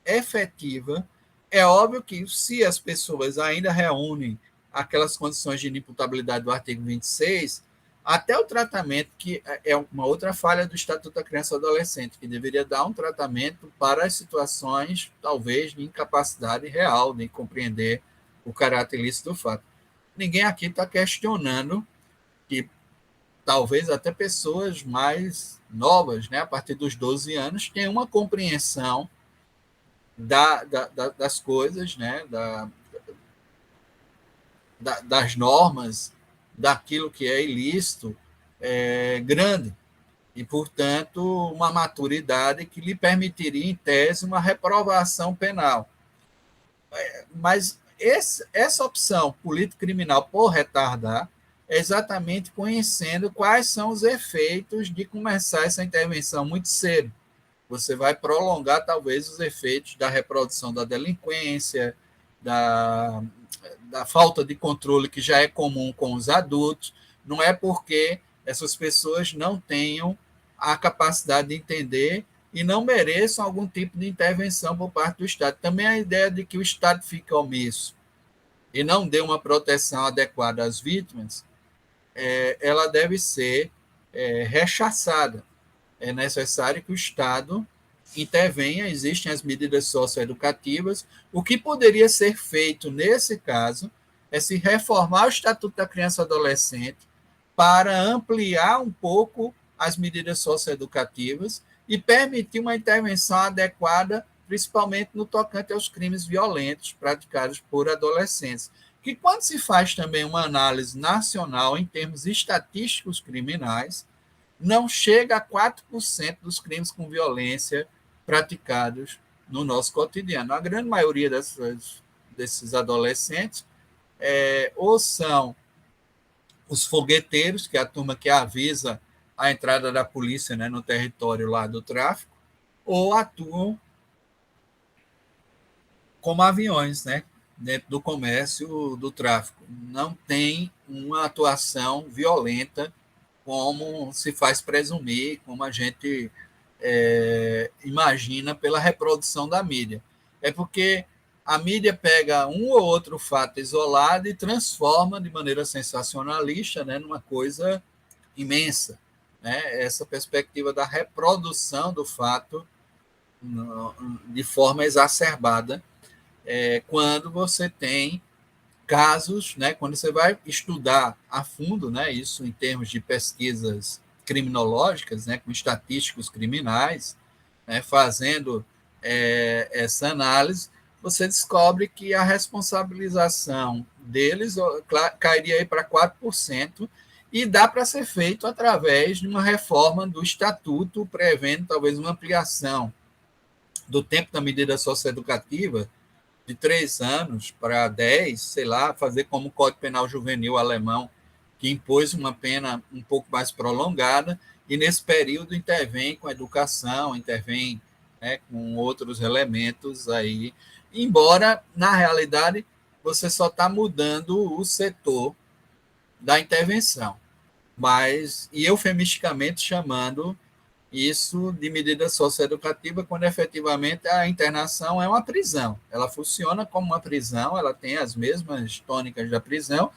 efetiva. É óbvio que, se as pessoas ainda reúnem aquelas condições de inimputabilidade do artigo 26, até o tratamento, que é uma outra falha do Estatuto da Criança e do Adolescente, que deveria dar um tratamento para as situações, talvez, de incapacidade real de compreender o caráter ilícito do fato. Ninguém aqui está questionando que talvez até pessoas mais novas, né, a partir dos 12 anos, tenham uma compreensão das coisas, né, das normas, daquilo que é ilícito, grande. E, portanto, uma maturidade que lhe permitiria, em tese, uma reprovação penal. Mas essa opção político-criminal por retardar é exatamente conhecendo quais são os efeitos de começar essa intervenção muito cedo. Você vai prolongar, talvez, os efeitos da reprodução da delinquência, da falta de controle que já é comum com os adultos. Não é porque essas pessoas não tenham a capacidade de entender e não mereçam algum tipo de intervenção por parte do Estado. Também a ideia de que o Estado fica omisso e não dê uma proteção adequada às vítimas, ela deve ser rechaçada. É necessário que o Estado intervenha, existem as medidas socioeducativas. O que poderia ser feito nesse caso é se reformar o Estatuto da Criança e Adolescente para ampliar um pouco as medidas socioeducativas e permitir uma intervenção adequada, principalmente no tocante aos crimes violentos praticados por adolescentes. Que, quando se faz também uma análise nacional em termos estatísticos criminais, não chega a 4% dos crimes com violência praticados no nosso cotidiano. A grande maioria desses adolescentes ou são os fogueteiros, que é a turma que avisa a entrada da polícia, né, no território lá do tráfico, ou atuam como aviões, né, dentro do comércio do tráfico. Não tem uma atuação violenta como se faz presumir, como a gente imagina pela reprodução da mídia. É porque a mídia pega um ou outro fato isolado e transforma de maneira sensacionalista, né, numa coisa imensa. Né? Essa perspectiva da reprodução do fato de forma exacerbada, quando você tem casos, né, quando você vai estudar a fundo, né, isso em termos de pesquisas criminológicas, né, com estatísticos criminais, né, fazendo essa análise, você descobre que a responsabilização deles cairia aí para 4%, e dá para ser feito através de uma reforma do estatuto, prevendo talvez uma ampliação do tempo da medida socioeducativa de 3 anos para 10, sei lá, fazer como o Código Penal Juvenil alemão, que impôs uma pena um pouco mais prolongada, e nesse período intervém com a educação, intervém, né, com outros elementos aí, embora, na realidade, você só está mudando o setor da intervenção, mas, e eufemisticamente chamando isso de medida socioeducativa, quando efetivamente a internação é uma prisão. Ela funciona como uma prisão, ela tem as mesmas tônicas da prisão,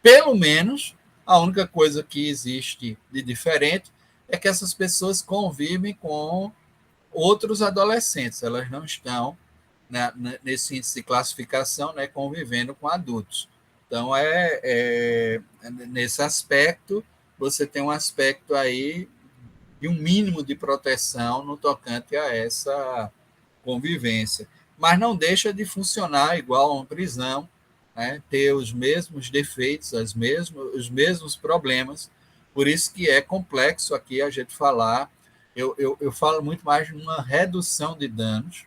pelo menos a única coisa que existe de diferente é que essas pessoas convivem com outros adolescentes, elas não estão, né, nesse índice de classificação, né, convivendo com adultos. Então, nesse aspecto, você tem um aspecto aí e um mínimo de proteção no tocante a essa convivência. Mas não deixa de funcionar igual a uma prisão, né? Ter os mesmos defeitos, os mesmos problemas. Por isso que é complexo aqui a gente falar. Eu falo muito mais de uma redução de danos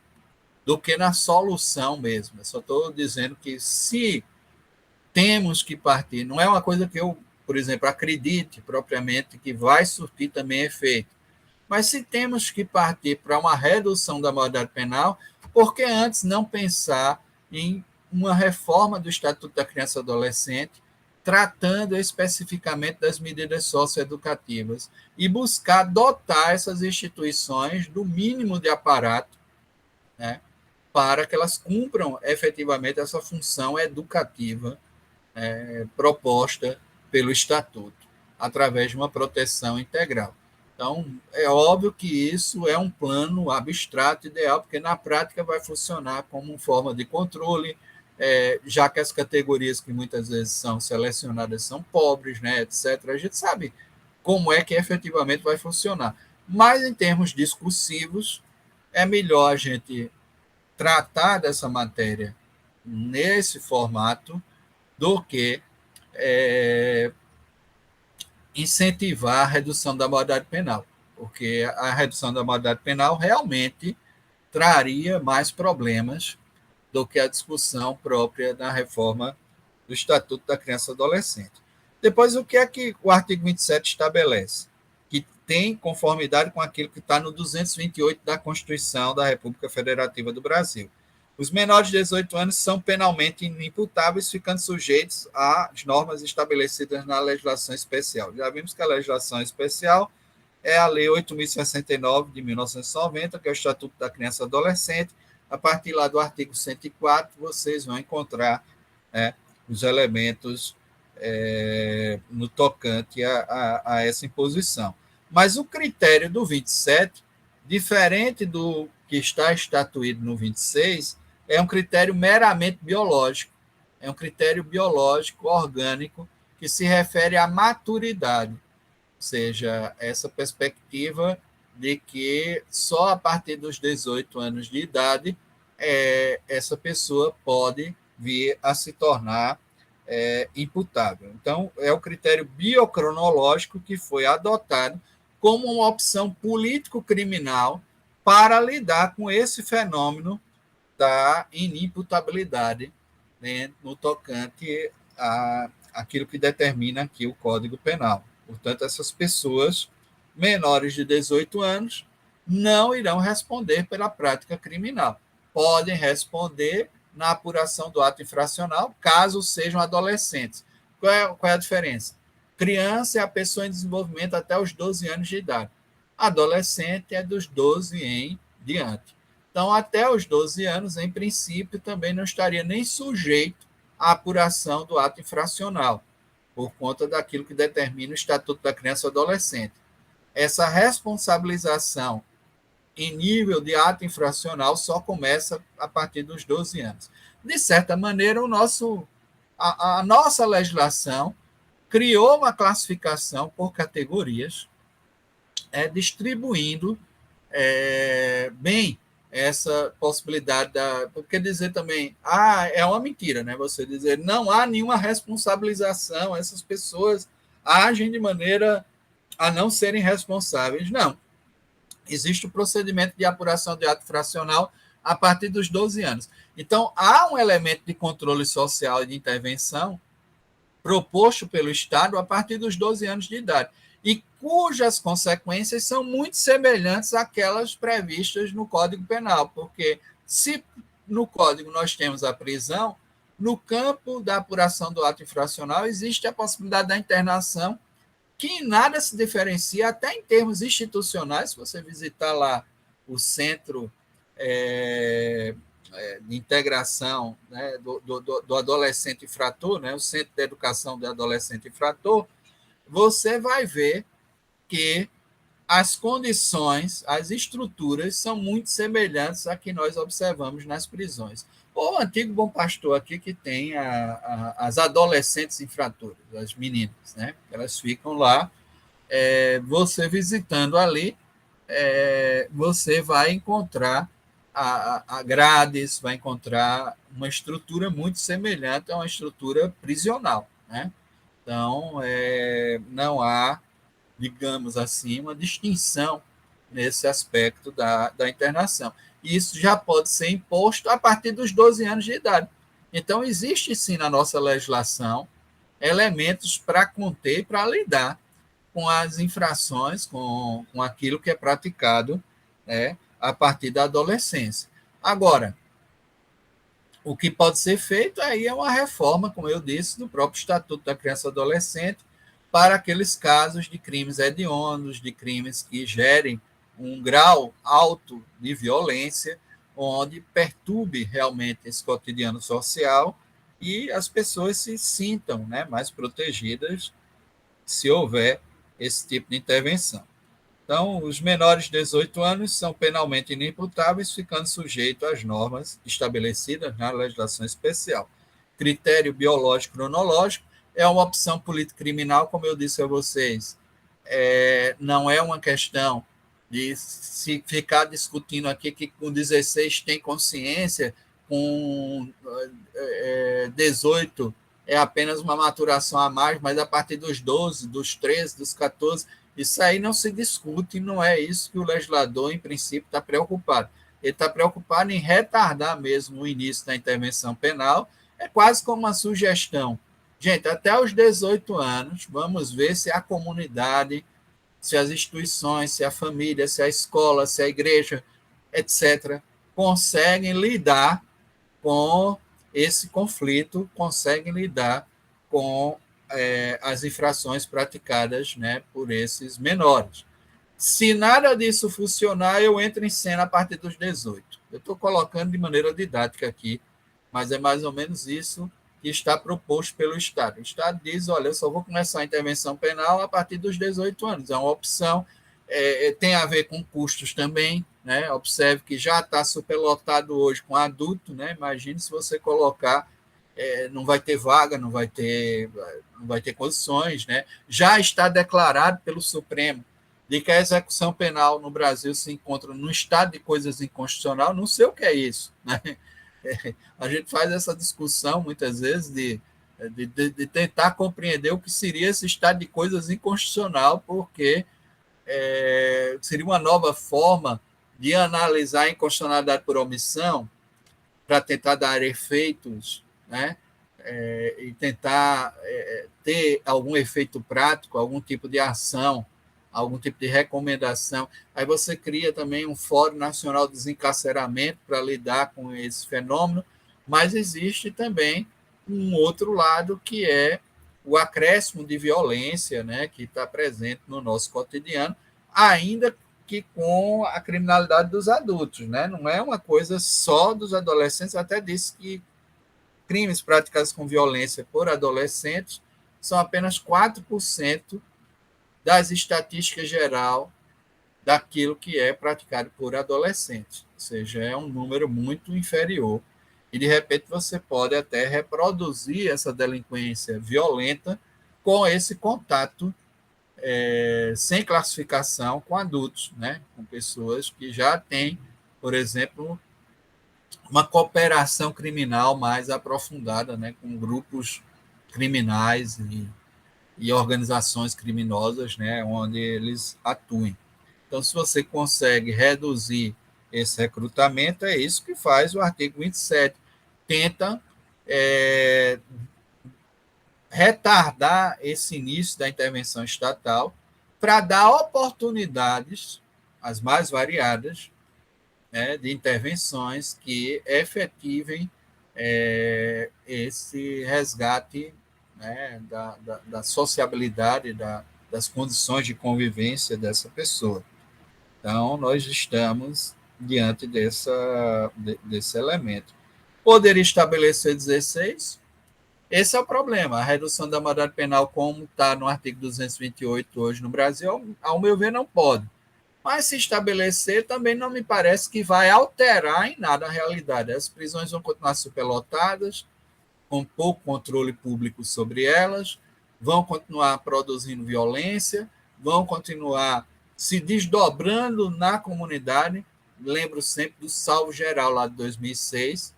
do que na solução mesmo. Eu só estou dizendo que se temos que partir, não é uma coisa que eu, por exemplo, acredite propriamente que vai surtir também efeito. Mas se temos que partir para uma redução da maioridade penal, por que antes não pensar em uma reforma do Estatuto da Criança e Adolescente, tratando especificamente das medidas socioeducativas e buscar dotar essas instituições do mínimo de aparato, né, para que elas cumpram efetivamente essa função educativa proposta pelo Estatuto, através de uma proteção integral. Então, é óbvio que isso é um plano abstrato ideal, porque na prática vai funcionar como forma de controle, já que as categorias que muitas vezes são selecionadas são pobres, né, etc. A gente sabe como é que efetivamente vai funcionar. Mas, em termos discursivos, é melhor a gente tratar dessa matéria nesse formato do que incentivar a redução da maioridade penal, porque a redução da maioridade penal realmente traria mais problemas do que a discussão própria da reforma do Estatuto da Criança e Adolescente. Depois, o que é que o artigo 27 estabelece? Que tem conformidade com aquilo que está no 228 da Constituição da República Federativa do Brasil. Os menores de 18 anos são penalmente inimputáveis, ficando sujeitos às normas estabelecidas na legislação especial. Já vimos que a legislação especial é a Lei 8.069, de 1990, que é o Estatuto da Criança e Adolescente. A partir lá do artigo 104, vocês vão encontrar os elementos no tocante a essa imposição. Mas o critério do 27, diferente do que está estatuído no 26, é um critério meramente biológico. É um critério biológico, orgânico, que se refere à maturidade. Ou seja, essa perspectiva de que só a partir dos 18 anos de idade essa pessoa pode vir a se tornar imputável. Então, é o critério biocronológico que foi adotado como uma opção político-criminal para lidar com esse fenômeno da inimputabilidade, né, no tocante àquilo que determina aqui o Código Penal. Portanto, essas pessoas menores de 18 anos não irão responder pela prática criminal. Podem responder na apuração do ato infracional, caso sejam adolescentes. Qual é a diferença? Criança é a pessoa em desenvolvimento até os 12 anos de idade. Adolescente é dos 12 em diante. Então, até os 12 anos, em princípio, também não estaria nem sujeito à apuração do ato infracional, por conta daquilo que determina o Estatuto da Criança e Adolescente. Essa responsabilização em nível de ato infracional só começa a partir dos 12 anos. De certa maneira, a nossa legislação criou uma classificação por categorias, distribuindo bem essa possibilidade porque dizer também, é uma mentira, né? Você dizer não há nenhuma responsabilização, essas pessoas agem de maneira a não serem responsáveis. Não. Existe o procedimento de apuração de ato fracional a partir dos 12 anos. Então, há um elemento de controle social e de intervenção proposto pelo Estado a partir dos 12 anos de idade, e cujas consequências são muito semelhantes àquelas previstas no Código Penal, porque se no Código nós temos a prisão, no campo da apuração do ato infracional existe a possibilidade da internação, que em nada se diferencia, até em termos institucionais. Se você visitar lá o Centro de Integração, né, do Adolescente Infrator, né, o Centro de Educação do Adolescente Infrator, você vai ver que as condições, as estruturas são muito semelhantes a que nós observamos nas prisões. O antigo Bom Pastor aqui, que tem as adolescentes infratoras, as meninas, né? Elas ficam lá, você visitando ali, você vai encontrar a grades, vai encontrar uma estrutura muito semelhante a uma estrutura prisional, né? Então, não há, digamos assim, uma distinção nesse aspecto da internação. E isso já pode ser imposto a partir dos 12 anos de idade. Então, existe sim na nossa legislação elementos para conter, para lidar com as infrações, com aquilo que é praticado, né, a partir da adolescência. Agora, o que pode ser feito aí é uma reforma, como eu disse, do próprio Estatuto da Criança e Adolescente, para aqueles casos de crimes hediondos, de crimes que gerem um grau alto de violência, onde perturbe realmente esse cotidiano social e as pessoas se sintam, né, mais protegidas se houver esse tipo de intervenção. Então, os menores de 18 anos são penalmente inimputáveis, ficando sujeitos às normas estabelecidas na legislação especial. Critério biológico cronológico é uma opção político-criminal, como eu disse a vocês. Não é uma questão de se ficar discutindo aqui que com 16 tem consciência, com 18 é apenas uma maturação a mais, mas a partir dos 12, dos 13, dos 14, isso aí não se discute, não é isso que o legislador, em princípio, está preocupado. Ele está preocupado em retardar mesmo o início da intervenção penal, é quase como uma sugestão. Gente, até os 18 anos, vamos ver se a comunidade, se as instituições, se a família, se a escola, se a igreja, etc., conseguem lidar com esse conflito, conseguem lidar com as infrações praticadas, né, por esses menores. Se nada disso funcionar, eu entro em cena a partir dos 18. Eu estou colocando de maneira didática aqui, mas é mais ou menos isso que está proposto pelo Estado. O Estado diz, olha, eu só vou começar a intervenção penal a partir dos 18 anos. É uma opção, tem a ver com custos também, né? Observe que já está superlotado hoje com adulto, né? Imagine se você colocar, não vai ter vaga, não vai ter condições, né? Já está declarado pelo Supremo de que a execução penal no Brasil se encontra num estado de coisas inconstitucional. Não sei o que é isso, né? A gente faz essa discussão muitas vezes de tentar compreender o que seria esse estado de coisas inconstitucional, porque seria uma nova forma de analisar a inconstitucionalidade por omissão para tentar dar efeitos, né? E tentar ter algum efeito prático, algum tipo de ação, algum tipo de recomendação. Aí você cria também um Fórum Nacional de Desencarceramento para lidar com esse fenômeno, mas existe também um outro lado, que é o acréscimo de violência, né, que está presente no nosso cotidiano, ainda que com a criminalidade dos adultos, né? Não é uma coisa só dos adolescentes. Até disse que crimes praticados com violência por adolescentes são apenas 4% das estatísticas geral daquilo que é praticado por adolescentes. Ou seja, é um número muito inferior. E, de repente, você pode até reproduzir essa delinquência violenta com esse contato sem classificação com adultos, né? Com pessoas que já têm, por exemplo, uma cooperação criminal mais aprofundada, né? Com grupos criminais e organizações criminosas, né? Onde eles atuem. Então, se você consegue reduzir esse recrutamento, é isso que faz o artigo 27. Tenta retardar esse início da intervenção estatal para dar oportunidades, as mais variadas, né, de intervenções que efetivem esse resgate, né, da sociabilidade, das condições de convivência dessa pessoa. Então, nós estamos diante desse elemento. Poderia estabelecer 16? Esse é o problema. A redução da maioridade penal, como está no artigo 228 hoje no Brasil, ao meu ver, não pode. Mas se estabelecer, também não me parece que vai alterar em nada a realidade. As prisões vão continuar superlotadas, com pouco controle público sobre elas, vão continuar produzindo violência, vão continuar se desdobrando na comunidade. Lembro sempre do salvo geral lá de 2006,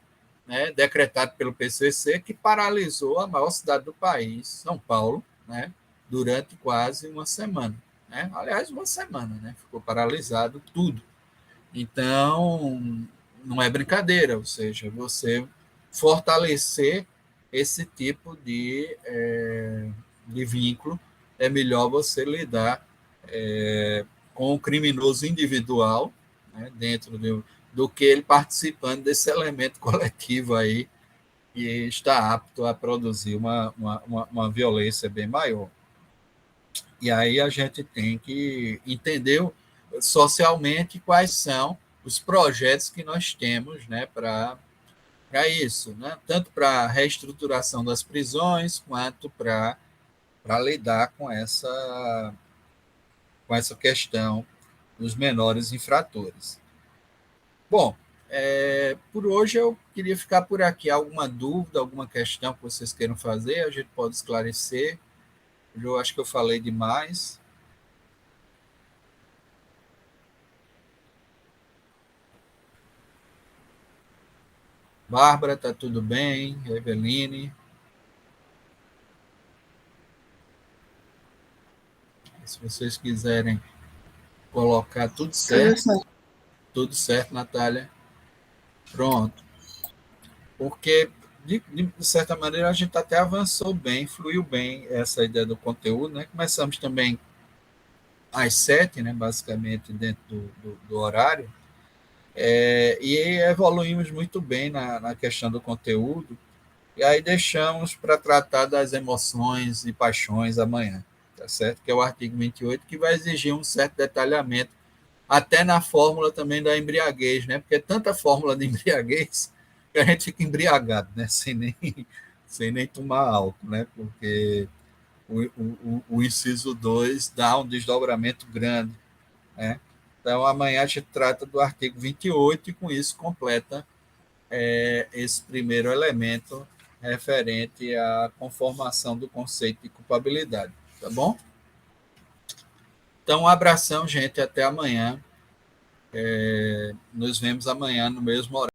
né, decretado pelo PCC, que paralisou a maior cidade do país, São Paulo, né, durante quase uma semana. Né? Aliás, uma semana, né? Ficou paralisado tudo. Então, não é brincadeira, ou seja, você fortalecer esse tipo de vínculo, é melhor você lidar com o criminoso individual, né, dentro do que ele participando desse elemento coletivo aí, que está apto a produzir uma violência bem maior. E aí a gente tem que entender socialmente quais são os projetos que nós temos, né, para isso, né? Tanto para a reestruturação das prisões, quanto para lidar com essa questão dos menores infratores. Bom, por hoje eu queria ficar por aqui. Alguma dúvida, alguma questão que vocês queiram fazer, a gente pode esclarecer. Eu acho que eu falei demais. Bárbara, está tudo bem? Eveline? Se vocês quiserem colocar tudo certo. Tudo certo, Natália. Pronto. Porque, de certa maneira, a gente até avançou bem, fluiu bem essa ideia do conteúdo. Né? Começamos também às 7, né, basicamente, dentro do horário, e evoluímos muito bem na questão do conteúdo. E aí deixamos para tratar das emoções e paixões amanhã, tá certo? Que é o artigo 28, que vai exigir um certo detalhamento, até na fórmula também da embriaguez, né? Porque é tanta fórmula de embriaguez que a gente fica embriagado, né? Sem nem tomar álcool, né? Porque o inciso 2 dá um desdobramento grande, né? Então, amanhã a gente trata do artigo 28 e, com isso, completa esse primeiro elemento referente à conformação do conceito de culpabilidade. Tá bom? Então, um abração, gente. Até amanhã. Nos vemos amanhã no mesmo horário.